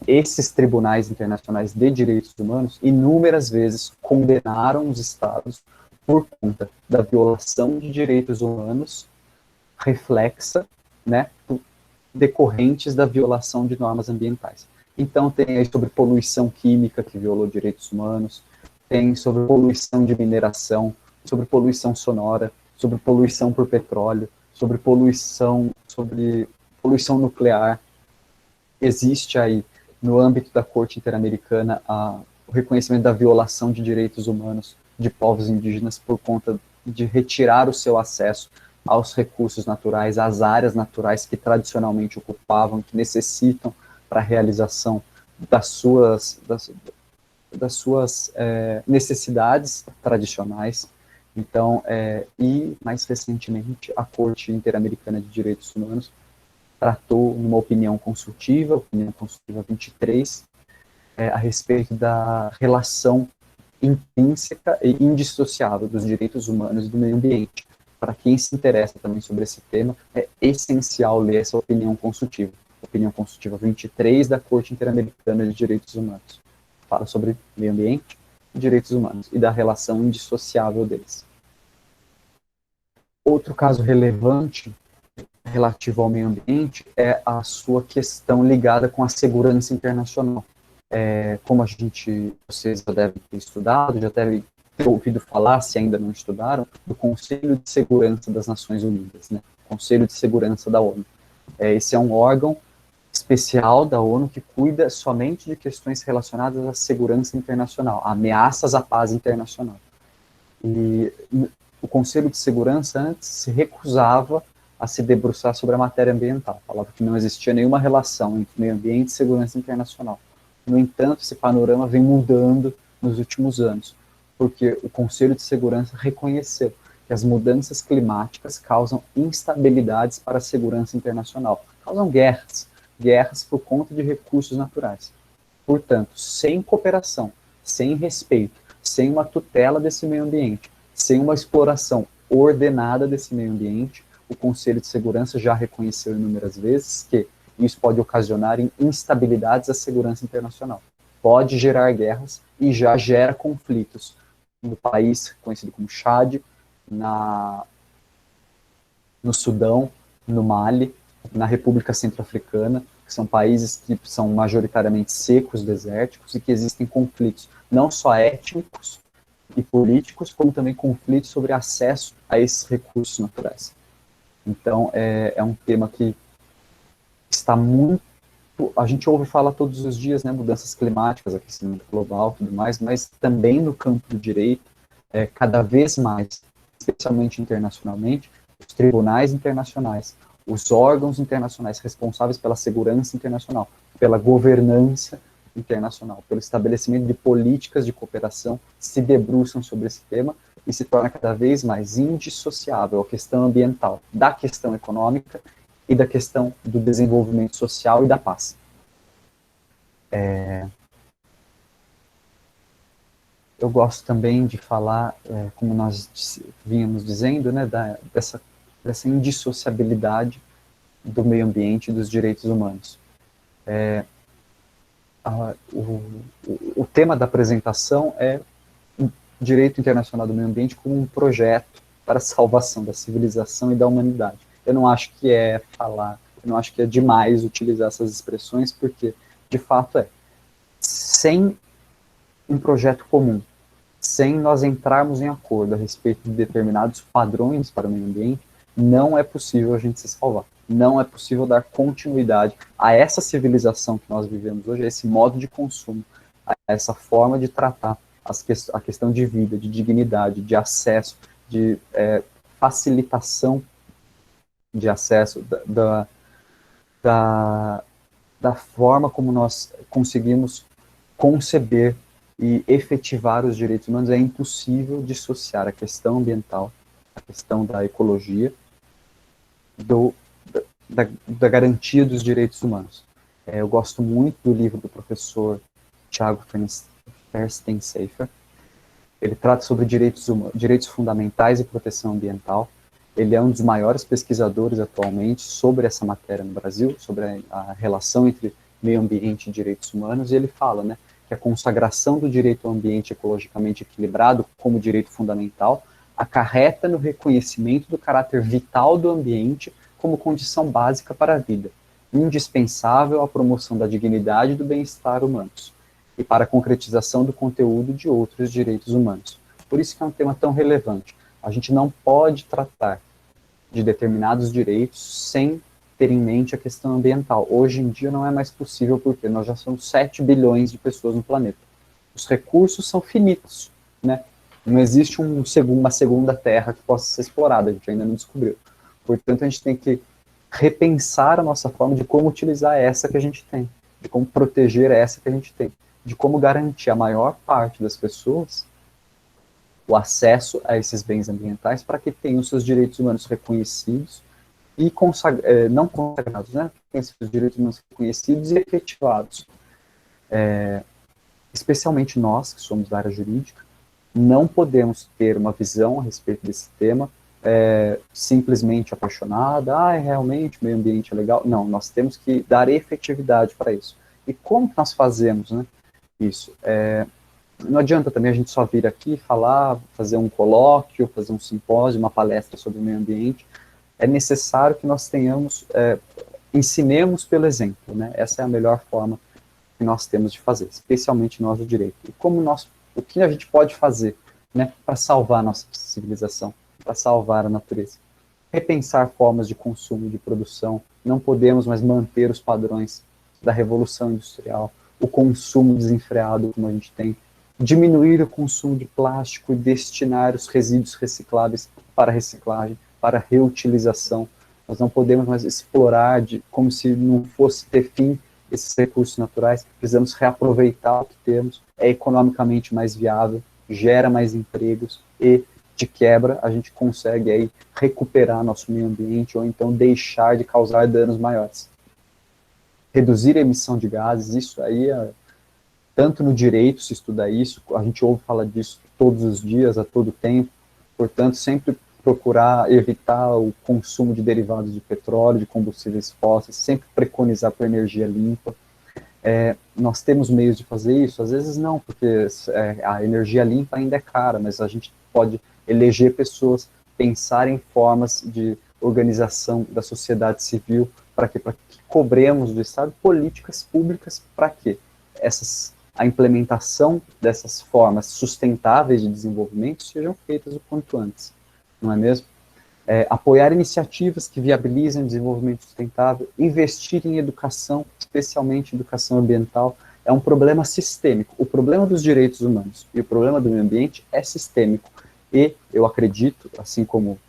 Esses tribunais internacionais de direitos humanos inúmeras vezes condenaram os estados por conta da violação de direitos humanos reflexa, né, decorrentes da violação de normas ambientais. Então tem aí sobre poluição química, que violou direitos humanos, tem sobre poluição de mineração, sobre poluição sonora, sobre poluição por petróleo, sobre poluição nuclear. Existe aí, no âmbito da Corte Interamericana, o reconhecimento da violação de direitos humanos de povos indígenas por conta de retirar o seu acesso aos recursos naturais, às áreas naturais que tradicionalmente ocupavam, que necessitam para a realização das suas necessidades tradicionais. Então, e mais recentemente, a Corte Interamericana de Direitos Humanos tratou numa opinião consultiva 23, a respeito da relação intrínseca e indissociável dos direitos humanos e do meio ambiente. Para quem se interessa também sobre esse tema, é essencial ler essa opinião consultiva 23 da Corte Interamericana de Direitos Humanos. Fala sobre meio ambiente e direitos humanos e da relação indissociável deles. Outro caso relevante relativo ao meio ambiente é a sua questão ligada com a segurança internacional. Como vocês já devem ter estudado, já devem ter ouvido falar, se ainda não estudaram, do Conselho de Segurança das Nações Unidas, né? Conselho de Segurança da ONU. Esse é um órgão especial da ONU que cuida somente de questões relacionadas à segurança internacional, ameaças à paz internacional. E o Conselho de Segurança antes se recusava a se debruçar sobre a matéria ambiental, falava que não existia nenhuma relação entre meio ambiente e segurança internacional. No entanto, esse panorama vem mudando nos últimos anos, porque o Conselho de Segurança reconheceu que as mudanças climáticas causam instabilidades para a segurança internacional, causam guerras por conta de recursos naturais. Portanto, sem cooperação, sem respeito, sem uma tutela desse meio ambiente, sem uma exploração ordenada desse meio ambiente, o Conselho de Segurança já reconheceu inúmeras vezes que isso pode ocasionar instabilidades à segurança internacional. Pode gerar guerras e já gera conflitos no país conhecido como Chad, no Sudão, no Mali, na República Centro-Africana, que são países que são majoritariamente secos, desérticos, e que existem conflitos não só étnicos e políticos, como também conflitos sobre acesso a esses recursos naturais. Então, é um tema que está muito... A gente ouve falar todos os dias, né, mudanças climáticas, aquecimento global, tudo mais, mas também no campo do direito, cada vez mais, especialmente internacionalmente, os tribunais internacionais, os órgãos internacionais responsáveis pela segurança internacional, pela governança internacional, pelo estabelecimento de políticas de cooperação, se debruçam sobre esse tema e se torna cada vez mais indissociável a questão ambiental da questão econômica e da questão do desenvolvimento social e da paz. Eu gosto também de falar, como nós vínhamos dizendo, né, dessa indissociabilidade do meio ambiente e dos direitos humanos. O tema da apresentação é o direito internacional do meio ambiente como um projeto para a salvação da civilização e da humanidade. Eu não acho que é demais utilizar essas expressões, porque, de fato, sem um projeto comum, sem nós entrarmos em acordo a respeito de determinados padrões para o meio ambiente, não é possível a gente se salvar. Não é possível dar continuidade a essa civilização que nós vivemos hoje, a esse modo de consumo, a essa forma de tratar a questão de vida, de dignidade, de acesso, de facilitação de acesso, da forma como nós conseguimos conceber e efetivar os direitos humanos. É impossível dissociar a questão ambiental, a questão da ecologia, da garantia dos direitos humanos. Eu gosto muito do livro do professor Thiago Ferstensafer. Ele trata sobre direitos fundamentais e proteção ambiental. ele é um dos maiores pesquisadores atualmente sobre essa matéria no Brasil, sobre a relação entre meio ambiente e direitos humanos, e ele fala, né, que a consagração do direito ao ambiente ecologicamente equilibrado como direito fundamental acarreta no reconhecimento do caráter vital do ambiente como condição básica para a vida, indispensável à promoção da dignidade e do bem-estar humanos, e para a concretização do conteúdo de outros direitos humanos. Por isso que é um tema tão relevante. A gente não pode tratar de determinados direitos sem ter em mente a questão ambiental. Hoje em dia não é mais possível, porque nós já somos 7 bilhões de pessoas no planeta. Os recursos são finitos, né? Não existe uma segunda terra que possa ser explorada, a gente ainda não descobriu. Portanto, a gente tem que repensar a nossa forma de como utilizar essa que a gente tem, de como proteger essa que a gente tem, de como garantir a maior parte das pessoas o acesso a esses bens ambientais para que tenham seus direitos humanos reconhecidos e não consagrados, né? Tenham seus direitos humanos reconhecidos e efetivados. Especialmente nós, que somos da área jurídica, não podemos ter uma visão a respeito desse tema simplesmente apaixonada, realmente o meio ambiente é legal. Não, nós temos que dar efetividade para isso. E como que nós fazemos, né, isso? Não adianta também a gente só vir aqui falar, fazer um colóquio, fazer um simpósio, uma palestra sobre o meio ambiente. É necessário que nós ensinemos pelo exemplo, né? Essa é a melhor forma que nós temos de fazer, especialmente nós do direito. E o que a gente pode fazer, né, para salvar a nossa civilização, para salvar a natureza? Repensar formas de consumo e de produção. Não podemos mais manter os padrões da revolução industrial, o consumo desenfreado como a gente tem, diminuir o consumo de plástico e destinar os resíduos recicláveis para reciclagem, para reutilização. Nós não podemos mais explorar como se não fosse ter fim esses recursos naturais. Precisamos reaproveitar o que temos, é economicamente mais viável, gera mais empregos e, de quebra, a gente consegue aí recuperar nosso meio ambiente ou então deixar de causar danos maiores. Reduzir a emissão de gases, isso aí tanto no direito se estuda isso, a gente ouve falar disso todos os dias, a todo tempo, portanto, sempre procurar evitar o consumo de derivados de petróleo, de combustíveis fósseis, sempre preconizar por energia limpa. Nós temos meios de fazer isso? Às vezes não, porque a energia limpa ainda é cara, mas a gente pode eleger pessoas, pensar em formas de organização da sociedade civil, para que cobremos do Estado políticas públicas para que a implementação dessas formas sustentáveis de desenvolvimento sejam feitas o quanto antes, não é mesmo? Apoiar iniciativas que viabilizem o desenvolvimento sustentável, investir em educação, especialmente educação ambiental, é um problema sistêmico. O problema dos direitos humanos e o problema do meio ambiente é sistêmico. E eu acredito, assim como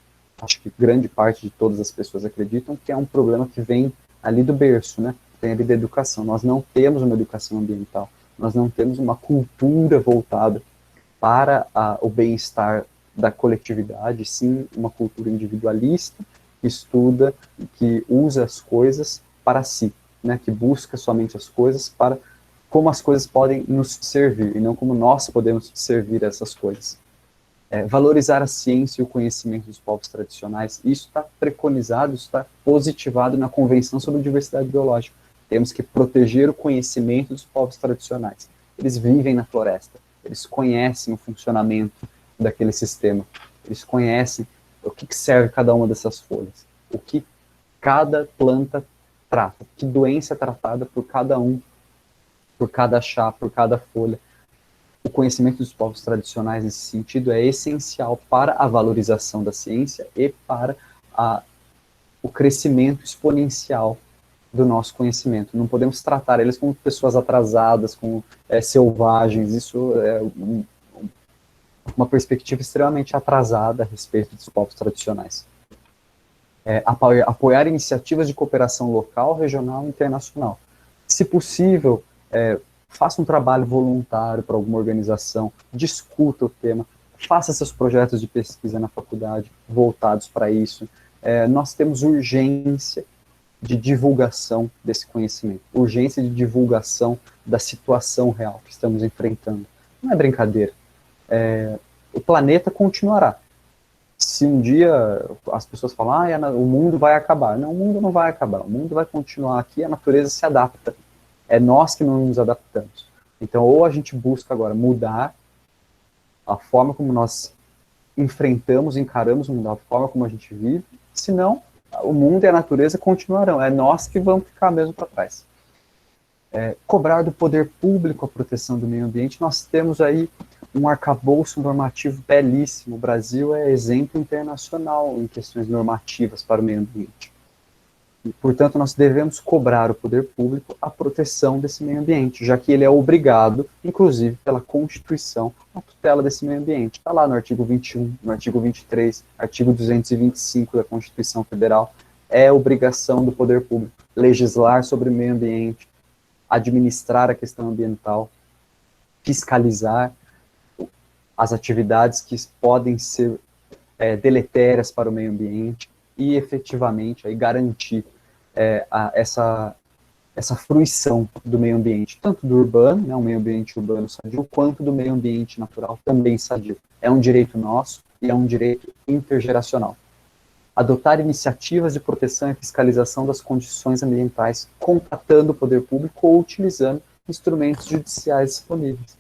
acho que grande parte de todas as pessoas acreditam, que é um problema que vem ali do berço, né? Vem ali da educação. Nós não temos uma educação ambiental. Nós não temos uma cultura voltada para o bem-estar da coletividade, sim uma cultura individualista, que estuda, que usa as coisas para si, né, que busca somente as coisas para como as coisas podem nos servir, e não como nós podemos servir essas coisas. Valorizar a ciência e o conhecimento dos povos tradicionais, isso está preconizado, isso está positivado na Convenção sobre a Diversidade Biológica. Temos que proteger o conhecimento dos povos tradicionais. Eles vivem na floresta, eles conhecem o funcionamento daquele sistema, eles conhecem o que serve cada uma dessas folhas, o que cada planta trata, que doença é tratada por cada por cada chá, por cada folha. O conhecimento dos povos tradicionais nesse sentido é essencial para a valorização da ciência e para o crescimento exponencial do nosso conhecimento. Não podemos tratar eles como pessoas atrasadas, como selvagens. Isso é uma perspectiva extremamente atrasada a respeito dos povos tradicionais. Apoiar iniciativas de cooperação local, regional e internacional. Se possível, faça um trabalho voluntário para alguma organização, discuta o tema, faça seus projetos de pesquisa na faculdade voltados para isso. Nós temos urgência de divulgação desse conhecimento, urgência de divulgação da situação real que estamos enfrentando. Não é brincadeira. O planeta continuará. Se um dia as pessoas falam, o mundo vai acabar. Não, o mundo não vai acabar. O mundo vai continuar aqui, a natureza se adapta. É nós que não nos adaptamos. Então, ou a gente busca agora mudar a forma como nós enfrentamos, encaramos o mundo, a forma como a gente vive, senão o mundo e a natureza continuarão. É nós que vamos ficar mesmo para trás. Cobrar do poder público a proteção do meio ambiente, nós temos aí um arcabouço normativo belíssimo. O Brasil é exemplo internacional em questões normativas para o meio ambiente. E, portanto, nós devemos cobrar o poder público a proteção desse meio ambiente, já que ele é obrigado, inclusive pela Constituição, à tutela desse meio ambiente. Está lá no artigo 21, no artigo 23, artigo 225 da Constituição Federal. É obrigação do poder público legislar sobre o meio ambiente, administrar a questão ambiental, fiscalizar as atividades que podem ser deletérias para o meio ambiente e efetivamente aí, garantir essa fruição do meio ambiente, tanto do urbano, né, um meio ambiente urbano sadio, quanto do meio ambiente natural também sadio. É um direito nosso e é um direito intergeracional. Adotar iniciativas de proteção e fiscalização das condições ambientais, contatando o poder público ou utilizando instrumentos judiciais disponíveis.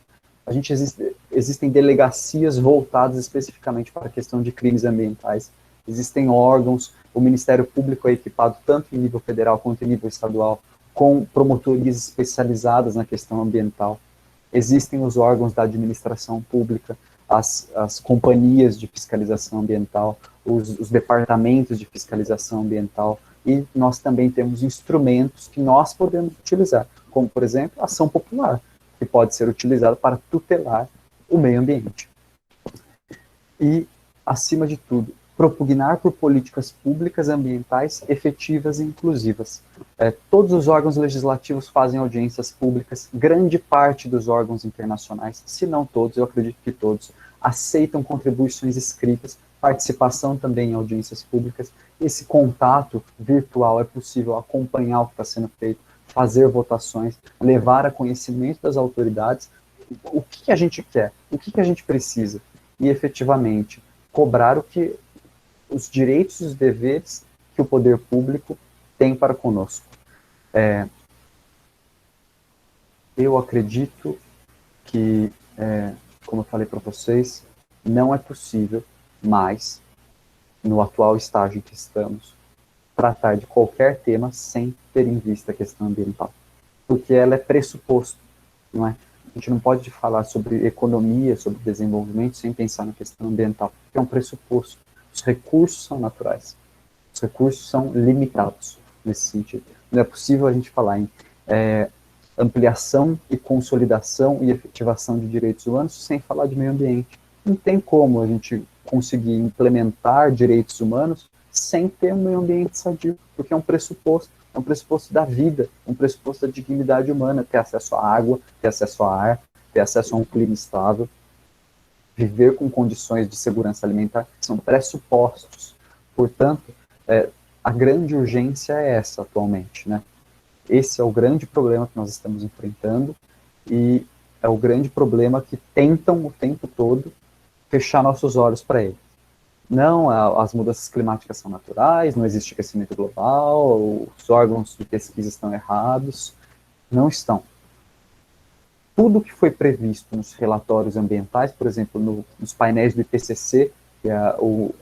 Existem delegacias voltadas especificamente para a questão de crimes ambientais. Existem órgãos, o Ministério Público é equipado tanto em nível federal quanto em nível estadual, com promotorias especializadas na questão ambiental. Existem os órgãos da administração pública, as companhias de fiscalização ambiental, os departamentos de fiscalização ambiental, e nós também temos instrumentos que nós podemos utilizar, como, por exemplo, a ação popular, que pode ser utilizada para tutelar o meio ambiente. E, acima de tudo, propugnar por políticas públicas ambientais efetivas e inclusivas. Todos os órgãos legislativos fazem audiências públicas, grande parte dos órgãos internacionais, se não todos, eu acredito que todos, aceitam contribuições escritas, participação também em audiências públicas. Esse contato virtual é possível acompanhar o que está sendo feito, fazer votações, levar a conhecimento das autoridades o que a gente quer, o que a gente precisa, e efetivamente cobrar os direitos e os deveres que o poder público tem para conosco. Eu acredito que, como eu falei para vocês, não é possível mais, no atual estágio em que estamos, tratar de qualquer tema sem ter em vista a questão ambiental, porque ela é pressuposto, não é? A gente não pode falar sobre economia, sobre desenvolvimento, sem pensar na questão ambiental, porque é um pressuposto. Os recursos são naturais, os recursos são limitados nesse sentido. Não é possível a gente falar em ampliação e consolidação e efetivação de direitos humanos sem falar de meio ambiente. Não tem como a gente conseguir implementar direitos humanos sem ter um meio ambiente sadio, porque é um pressuposto da vida, um pressuposto da dignidade humana, ter acesso à água, ter acesso ao ar, ter acesso a um clima estável, viver com condições de segurança alimentar, são pressupostos. Portanto, a grande urgência é essa atualmente, né? Esse é o grande problema que nós estamos enfrentando e é o grande problema que tentam o tempo todo fechar nossos olhos para ele. Não, as mudanças climáticas são naturais, não existe aquecimento global, os órgãos de pesquisa estão errados. Não estão. Tudo que foi previsto nos relatórios ambientais, por exemplo, nos painéis do IPCC, que é um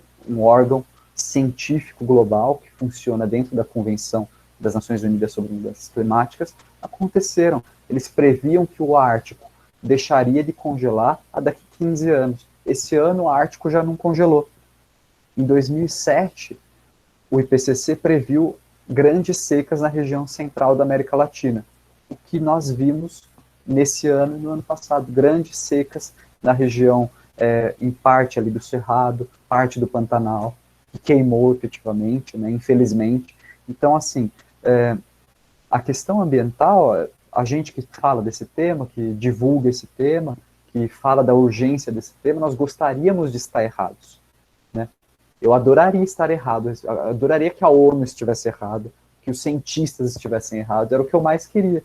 órgão científico global que funciona dentro da Convenção das Nações Unidas sobre Mudanças Climáticas, aconteceram. Eles previam que o Ártico deixaria de congelar daqui a 15 anos. Esse ano o Ártico já não congelou. Em 2007, o IPCC previu grandes secas na região central da América Latina. O que nós vimos nesse ano e no ano passado, grandes secas na região, em parte ali do Cerrado, parte do Pantanal, que queimou efetivamente, né, infelizmente. Então, assim, a questão ambiental, a gente que fala desse tema, que divulga esse tema, que fala da urgência desse tema, nós gostaríamos de estar errados, né? Eu adoraria estar errado, eu adoraria que a ONU estivesse errada, que os cientistas estivessem errados, era o que eu mais queria.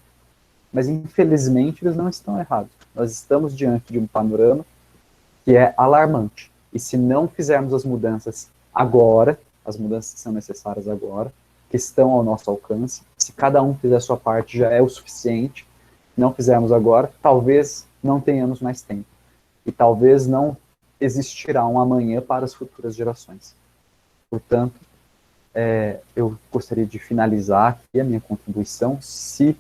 Mas, infelizmente, eles não estão errados. Nós estamos diante de um panorama que é alarmante. E se não fizermos as mudanças agora, as mudanças que são necessárias agora, que estão ao nosso alcance, se cada um fizer a sua parte já é o suficiente, não fizermos agora, talvez não tenhamos mais tempo. E talvez não existirá um amanhã para as futuras gerações. Portanto, eu gostaria de finalizar aqui a minha contribuição. Se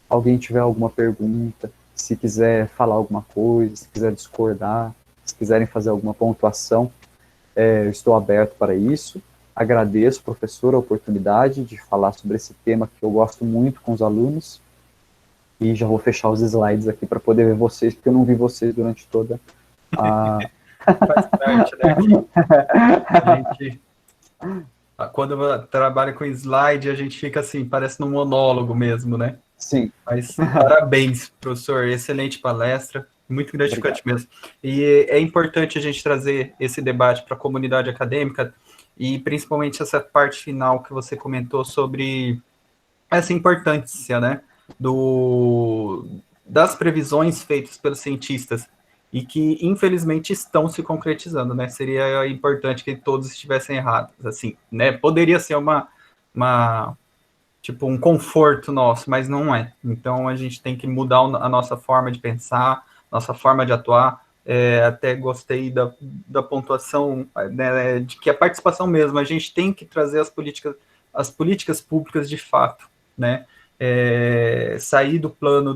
alguém tiver alguma pergunta, se quiser falar alguma coisa, se quiser discordar, se quiserem fazer alguma pontuação, eu estou aberto para isso. Agradeço, professor, a oportunidade de falar sobre esse tema que eu gosto muito com os alunos. E já vou fechar os slides aqui para poder ver vocês, porque eu não vi vocês durante toda a... Faz parte, né? A gente, quando eu trabalho com slide, a gente fica assim, parece num monólogo mesmo, né? Sim. Mas parabéns, professor, excelente palestra, muito gratificante mesmo. E é importante a gente trazer esse debate para a comunidade acadêmica, e principalmente essa parte final que você comentou sobre essa importância, né, das previsões feitas pelos cientistas, e que, infelizmente, estão se concretizando, né? Seria importante que todos estivessem errados, assim, né? Poderia ser tipo, um conforto nosso, mas não é. Então, a gente tem que mudar a nossa forma de pensar, nossa forma de atuar. Até gostei da pontuação, né, de que a participação mesmo, a gente tem que trazer as políticas públicas de fato, né? Sair do plano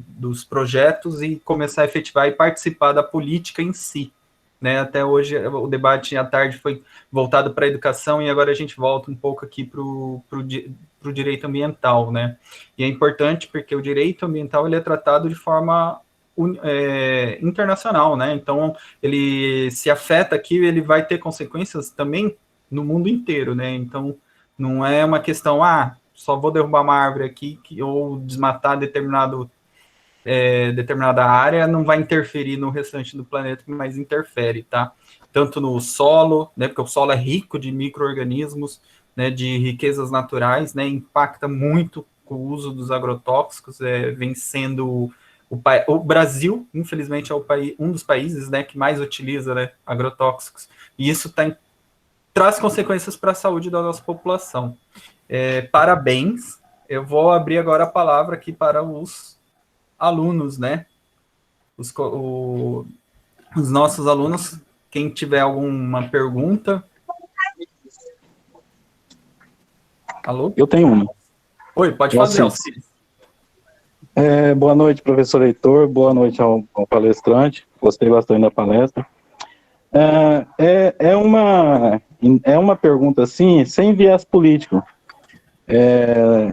dos projetos e começar a efetivar e participar da política em si, né? Até hoje o debate à tarde foi voltado para a educação, e agora a gente volta um pouco aqui para o direito ambiental, né? E é importante porque o direito ambiental ele é tratado de forma internacional, né? Então ele se afeta aqui, ele vai ter consequências também no mundo inteiro, né? Então não é uma questão, só vou derrubar uma árvore aqui ou desmatar determinada área, não vai interferir no restante do planeta, mas interfere, tá? Tanto no solo, né, porque o solo é rico de micro-organismos, né, de riquezas naturais, né, impacta muito com o uso dos agrotóxicos, vem sendo o Brasil, infelizmente, é um dos países, né, que mais utiliza, né, agrotóxicos, e isso traz consequências para a saúde da nossa população. Parabéns, eu vou abrir agora a palavra aqui para os alunos, né? Os nossos alunos, quem tiver alguma pergunta. Alô? Eu tenho uma. Oi, pode fazer, Alcides. Boa noite, professor Heitor, boa noite ao palestrante, gostei bastante da palestra. É uma pergunta, assim, sem viés político.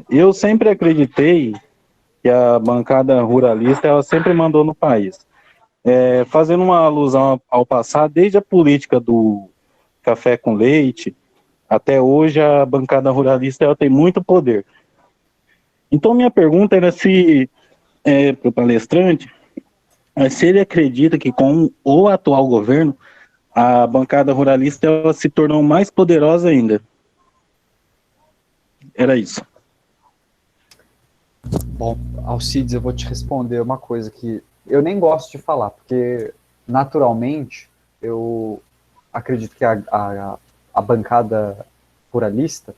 Eu sempre acreditei que a bancada ruralista, ela sempre mandou no país. Fazendo uma alusão ao passado, desde a política do café com leite, até hoje a bancada ruralista ela tem muito poder. Então minha pergunta era para o palestrante, se ele acredita que com o atual governo, a bancada ruralista ela se tornou mais poderosa ainda. Era isso. Bom, Alcides, eu vou te responder uma coisa que eu nem gosto de falar, porque naturalmente eu acredito que a bancada ruralista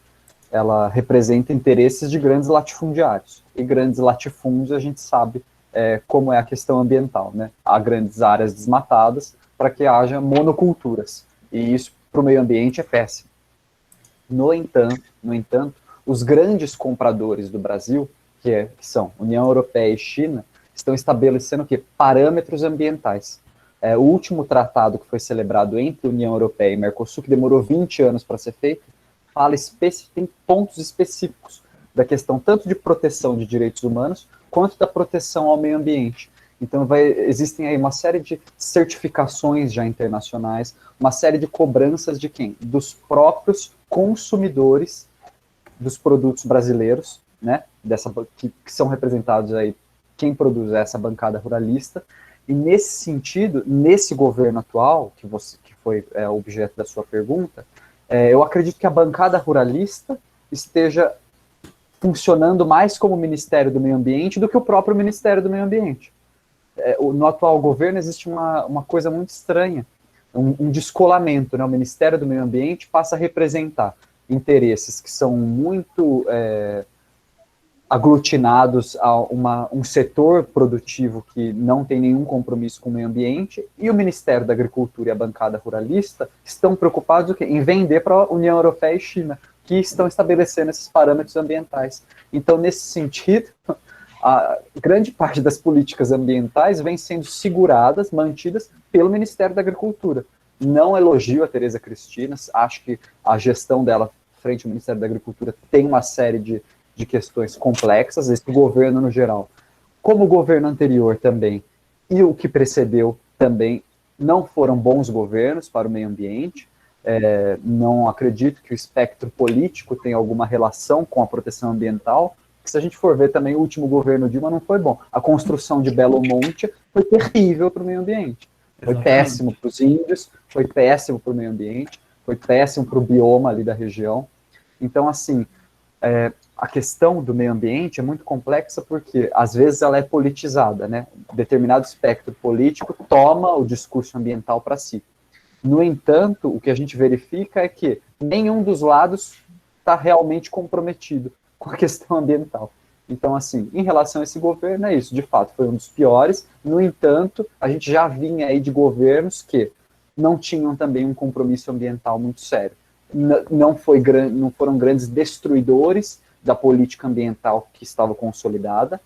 ela representa interesses de grandes latifundiários, e grandes latifúndios a gente sabe como é a questão ambiental, né? Há grandes áreas desmatadas para que haja monoculturas, e isso para o meio ambiente é péssimo. No entanto, os grandes compradores do Brasil, que são União Europeia e China, estão estabelecendo o quê? Parâmetros ambientais. O último tratado que foi celebrado entre União Europeia e Mercosul, que demorou 20 anos para ser feito, tem pontos específicos da questão tanto de proteção de direitos humanos, quanto da proteção ao meio ambiente. Então, existem aí uma série de certificações já internacionais, uma série de cobranças de quem? Dos próprios consumidores dos produtos brasileiros, né? Que são representados aí, quem produz essa bancada ruralista. E nesse sentido, nesse governo atual, que foi objeto da sua pergunta, eu acredito que a bancada ruralista esteja funcionando mais como o Ministério do Meio Ambiente do que o próprio Ministério do Meio Ambiente. No atual governo existe uma coisa muito estranha. um descolamento, né? O Ministério do Meio Ambiente passa a representar interesses que são muito aglutinados a um setor produtivo que não tem nenhum compromisso com o meio ambiente, e o Ministério da Agricultura e a bancada ruralista estão preocupados em vender para a União Europeia e China, que estão estabelecendo esses parâmetros ambientais. Então, nesse sentido, a grande parte das políticas ambientais vem sendo seguradas, mantidas pelo Ministério da Agricultura. Não elogio a Tereza Cristina, acho que a gestão dela frente ao Ministério da Agricultura tem uma série de questões complexas, esse governo no geral, como o governo anterior também, e o que precedeu também, não foram bons governos para o meio ambiente. Não acredito que o espectro político tenha alguma relação com a proteção ambiental, porque se a gente for ver também, o último governo Dilma não foi bom. A construção de Belo Monte foi terrível para o meio ambiente. Foi péssimo para os índios, foi péssimo para o meio ambiente, foi péssimo para o bioma ali da região. Então, assim, a questão do meio ambiente é muito complexa porque, às vezes, ela é politizada, né? Determinado espectro político toma o discurso ambiental para si. No entanto, o que a gente verifica é que nenhum dos lados está realmente comprometido com a questão ambiental. Então, assim, em relação a esse governo, é isso. De fato, foi um dos piores. No entanto, a gente já vinha aí de governos que não tinham também um compromisso ambiental muito sério. Não foram grandes destruidores da política ambiental que estava consolidada,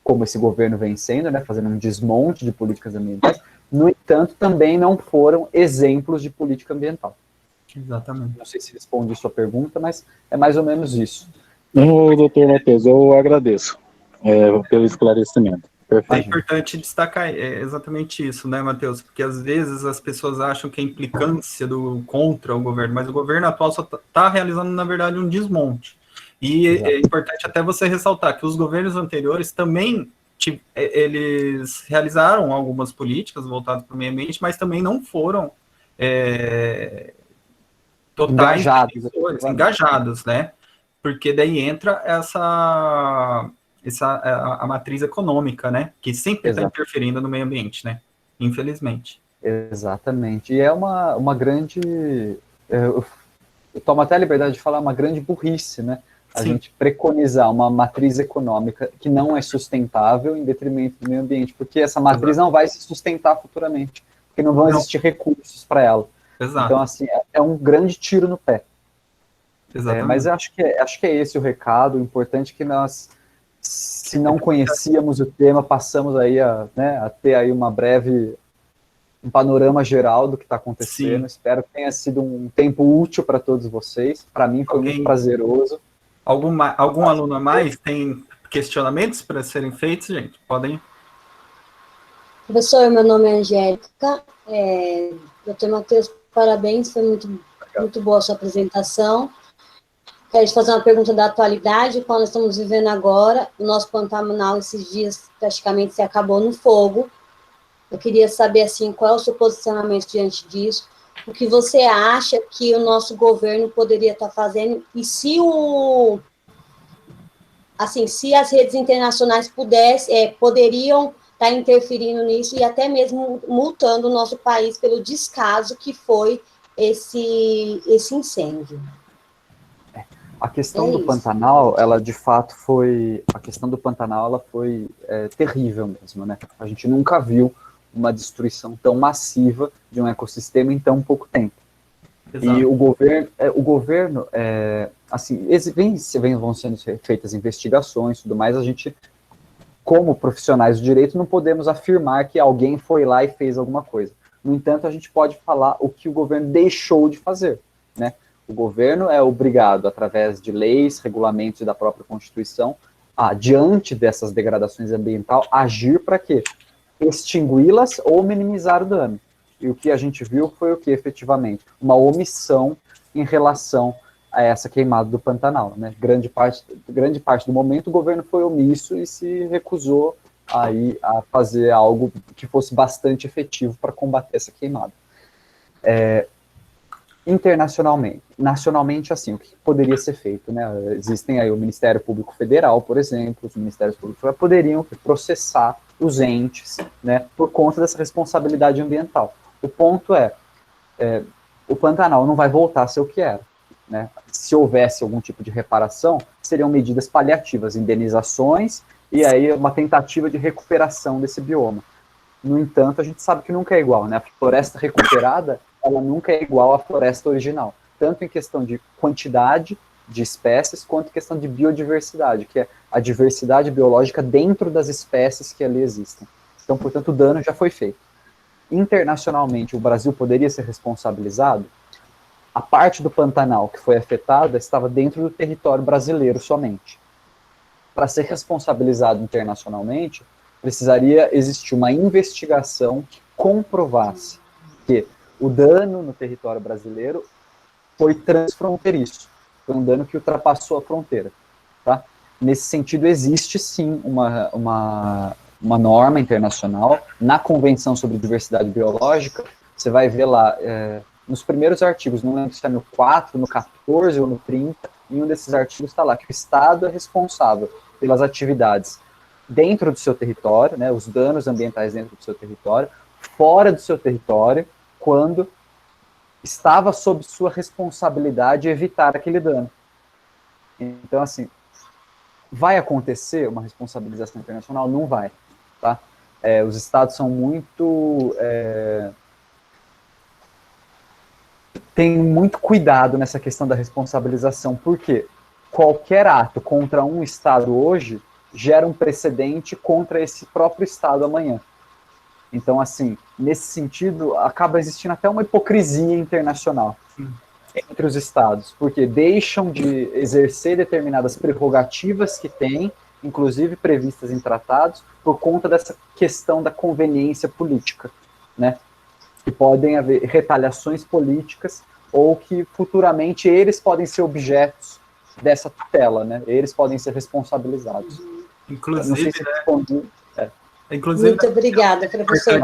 como esse governo vem sendo, né, fazendo um desmonte de políticas ambientais. No entanto, também não foram exemplos de política ambiental. Exatamente. Não sei se responde a sua pergunta, mas é mais ou menos isso. Doutor Matheus, eu agradeço pelo esclarecimento. Perfeito. É importante destacar exatamente isso, né, Matheus? Porque às vezes as pessoas acham que a implicância contra o governo, mas o governo atual só está realizando, na verdade, um desmonte. E é importante até você ressaltar que os governos anteriores também eles realizaram algumas políticas voltadas para o meio ambiente, mas também não foram totais engajados, né? Porque daí entra a matriz econômica, né? Que sempre está interferindo no meio ambiente, né? Infelizmente. Exatamente. E é uma grande... Eu tomo até a liberdade de falar uma grande burrice, né? A gente preconizar uma matriz econômica que não é sustentável em detrimento do meio ambiente, porque essa matriz não vai se sustentar futuramente, porque não vão existir recursos para ela. Então, assim, é um grande tiro no pé. Mas eu acho que é esse o recado. O importante é que nós, se não conhecíamos o tema, passamos aí a ter aí um panorama geral do que está acontecendo. Sim. Espero que tenha sido um tempo útil para todos vocês. Para mim foi muito prazeroso. Algum aluno a mais tem questionamentos para serem feitos, gente? Podem. Professor, meu nome é Angélica. Doutor Matheus, parabéns, foi muito boa a sua apresentação. Quero te fazer uma pergunta da atualidade, qual nós estamos vivendo agora. O nosso Pantanal, esses dias, praticamente se acabou no fogo. Eu queria saber, assim, qual é o seu posicionamento diante disso, o que você acha que o nosso governo poderia estar fazendo, e se se as redes internacionais poderiam estar interferindo nisso e até mesmo multando o nosso país pelo descaso que foi esse incêndio. A questão do Pantanal, ela de fato foi... A questão do Pantanal, ela foi terrível mesmo, né? A gente nunca viu uma destruição tão massiva de um ecossistema em tão pouco tempo. Exato. E o governo assim, vão sendo feitas investigações e tudo mais, a gente, como profissionais do direito, não podemos afirmar que alguém foi lá e fez alguma coisa. No entanto, a gente pode falar o que o governo deixou de fazer, né? O governo é obrigado, através de leis, regulamentos e da própria Constituição, diante dessas degradações ambientais, agir para quê? Extingui-las ou minimizar o dano. E o que a gente viu foi o que, efetivamente? Uma omissão em relação a essa queimada do Pantanal, né? Grande parte do momento o governo foi omisso e se recusou aí a fazer algo que fosse bastante efetivo para combater essa queimada. Internacionalmente, nacionalmente, assim, o que poderia ser feito, né? Existem aí o Ministério Público Federal, por exemplo, os Ministérios Públicos Federais poderiam processar os entes, né, por conta dessa responsabilidade ambiental. O ponto é, o Pantanal não vai voltar a ser o que era, né? Se houvesse algum tipo de reparação, seriam medidas paliativas, indenizações, e aí uma tentativa de recuperação desse bioma. No entanto, a gente sabe que nunca é igual, né? A floresta recuperada, ela nunca é igual à floresta original, tanto em questão de quantidade de espécies, quanto em questão de biodiversidade, que é a diversidade biológica dentro das espécies que ali existem. Então, portanto, o dano já foi feito. Internacionalmente, o Brasil poderia ser responsabilizado? A parte do Pantanal que foi afetada estava dentro do território brasileiro somente. Para ser responsabilizado internacionalmente, precisaria existir uma investigação que comprovasse que o dano no território brasileiro foi transfronteiriço, foi um dano que ultrapassou a fronteira. Tá? Nesse sentido, existe sim uma norma internacional, na Convenção sobre Diversidade Biológica, você vai ver lá, nos primeiros artigos, não lembro se é no 4, no 14 ou no 30, em um desses artigos está lá que o Estado é responsável pelas atividades dentro do seu território, né, os danos ambientais dentro do seu território, fora do seu território, quando estava sob sua responsabilidade evitar aquele dano. Então, assim, vai acontecer uma responsabilização internacional? Não vai, tá? Os estados são muito... tem muito cuidado nessa questão da responsabilização, porque qualquer ato contra um estado hoje gera um precedente contra esse próprio estado amanhã. Então, assim, nesse sentido, acaba existindo até uma hipocrisia internacional entre os estados, porque deixam de exercer determinadas prerrogativas que têm, inclusive previstas em tratados, por conta dessa questão da conveniência política, né? Que podem haver retaliações políticas ou que futuramente eles podem ser objetos dessa tutela, né? Eles podem ser responsabilizados. Inclusive, não sei se respondi. Inclusive, muito obrigada, professor.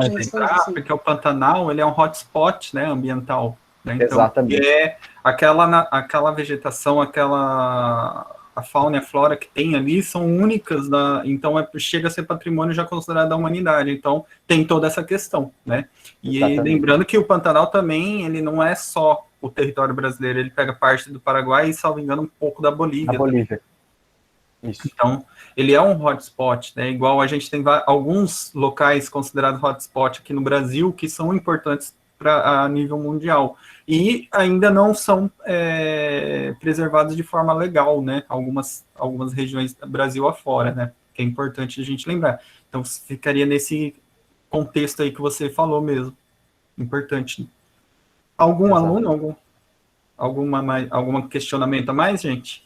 Porque o Pantanal ele é um hotspot, né, ambiental. Né? Então, Exatamente. é aquela vegetação, a fauna e a flora que tem ali são únicas, então chega a ser patrimônio já considerado da humanidade. Então, tem toda essa questão, né? E Exatamente. lembrando que o Pantanal também, ele não é só o território brasileiro, ele pega parte do Paraguai e, salvo engano, um pouco da Bolívia. Da Bolívia. Isso. Então, ele é um hotspot, né? Igual a gente tem alguns locais considerados hotspot aqui no Brasil que são importantes a nível mundial e ainda não são preservados de forma legal, né? Algumas regiões do Brasil afora, né? Que é importante a gente lembrar. Então, ficaria nesse contexto aí que você falou mesmo. Importante. Algum Exatamente. aluno, algum questionamento a mais, gente?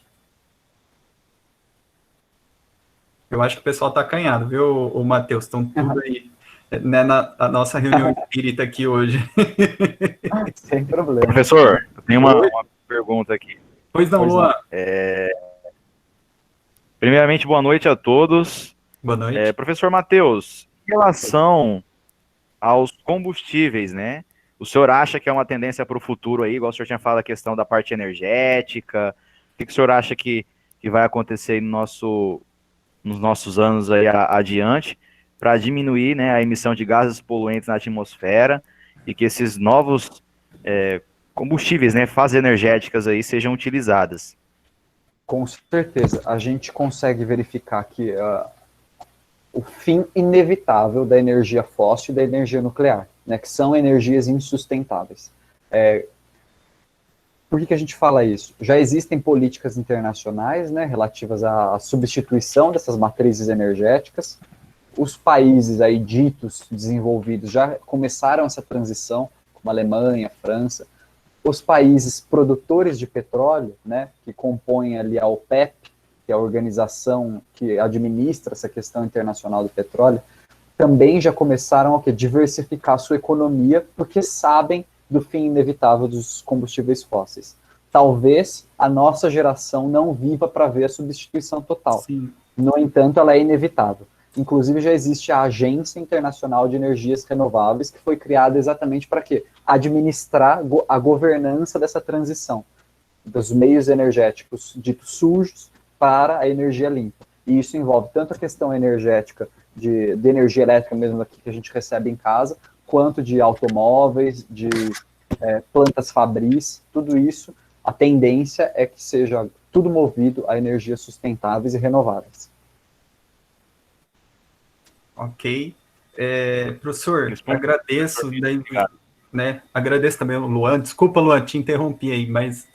Eu acho que o pessoal está acanhado, viu, o Matheus? Estão tudo aí, né, na nossa reunião espírita aqui hoje. Sem problema. Professor, eu tenho uma pergunta aqui. Pois não, Luan. Primeiramente, boa noite a todos. Boa noite. Professor Matheus, em relação aos combustíveis, né? O senhor acha que é uma tendência para o futuro aí, igual o senhor tinha falado a questão da parte energética? O que o senhor acha que vai acontecer nos nossos anos aí adiante, para diminuir, né, a emissão de gases poluentes na atmosfera e que esses novos combustíveis, né, fases energéticas aí sejam utilizadas? Com certeza, a gente consegue verificar que o fim inevitável da energia fóssil e da energia nuclear, né, que são energias insustentáveis. Por que a gente fala isso? Já existem políticas internacionais, né, relativas à substituição dessas matrizes energéticas. Os países aí ditos desenvolvidos já começaram essa transição, como a Alemanha, a França. Os países produtores de petróleo, né, que compõem ali a OPEP, que é a organização que administra essa questão internacional do petróleo, também já começaram a diversificar a sua economia, porque sabem do fim inevitável dos combustíveis fósseis. Talvez a nossa geração não viva para ver a substituição total. Sim. No entanto, ela é inevitável. Inclusive, já existe a Agência Internacional de Energias Renováveis, que foi criada exatamente para quê? Administrar a governança dessa transição dos meios energéticos ditos sujos para a energia limpa. E isso envolve tanto a questão energética de energia elétrica mesmo aqui que a gente recebe em casa, quanto de automóveis, de plantas fabris, tudo isso, a tendência é que seja tudo movido a energias sustentáveis e renováveis. Ok. Professor, Responde. agradeço, daí, né, agradeço também o Luan, desculpa, Luan, te interrompi aí, mas,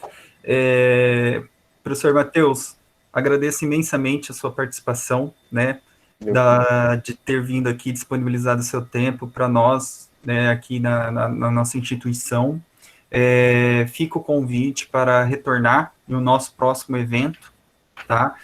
professor Matheus, agradeço imensamente a sua participação, né, de ter vindo aqui, disponibilizado o seu tempo para nós, né, aqui na nossa instituição. Fica o convite para retornar no nosso próximo evento, tá?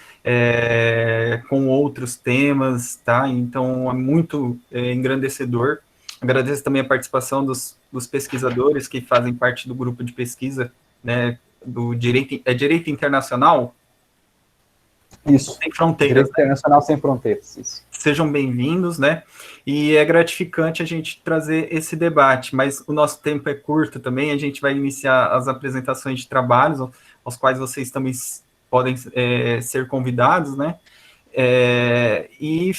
Com outros temas, tá? Então, é muito engrandecedor. Agradeço também a participação dos pesquisadores que fazem parte do grupo de pesquisa, né, do Direito Internacional? Isso. Sem fronteiras. Direito Internacional Sem Fronteiras, isso. Sejam bem-vindos, né? E é gratificante a gente trazer esse debate, mas o nosso tempo é curto também, a gente vai iniciar as apresentações de trabalhos, aos quais vocês também podem ser convidados, né? E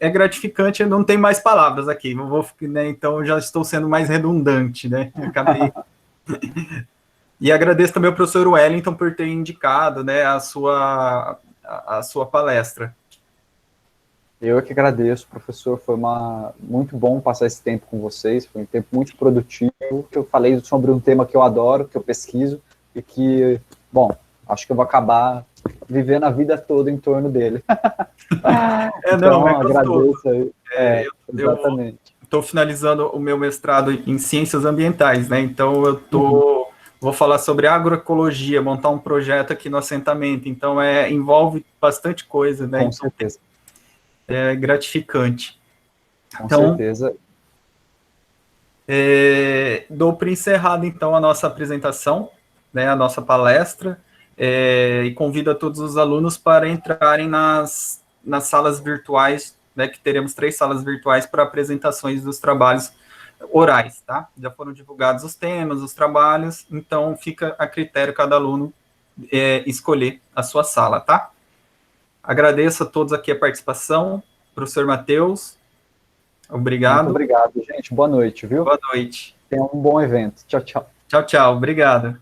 é gratificante, eu não tenho mais palavras aqui, né, então eu já estou sendo mais redundante, né? Acabei. E agradeço também ao professor Wellington por ter indicado, né, a sua palestra. Eu é que agradeço, professor, foi muito bom passar esse tempo com vocês, foi um tempo muito produtivo, que eu falei sobre um tema que eu adoro, que eu pesquiso, e que, bom, acho que eu vou acabar vivendo a vida toda em torno dele. Então, agradeço aí. Exatamente. Estou finalizando o meu mestrado em Ciências Ambientais, né, então eu vou falar sobre agroecologia, montar um projeto aqui no assentamento, então envolve bastante coisa, né? Com certeza. É gratificante. Com certeza. Dou por encerrado, então, a nossa apresentação, né, a nossa palestra, e convido a todos os alunos para entrarem nas salas virtuais, né, que teremos 3 salas virtuais para apresentações dos trabalhos orais, tá? Já foram divulgados os temas, os trabalhos, então fica a critério cada aluno escolher a sua sala, tá? Agradeço a todos aqui a participação. Professor Matheus, obrigado. Muito obrigado, gente. Boa noite, viu? Boa noite. Tenha um bom evento. Tchau, tchau. Tchau, tchau. Obrigado.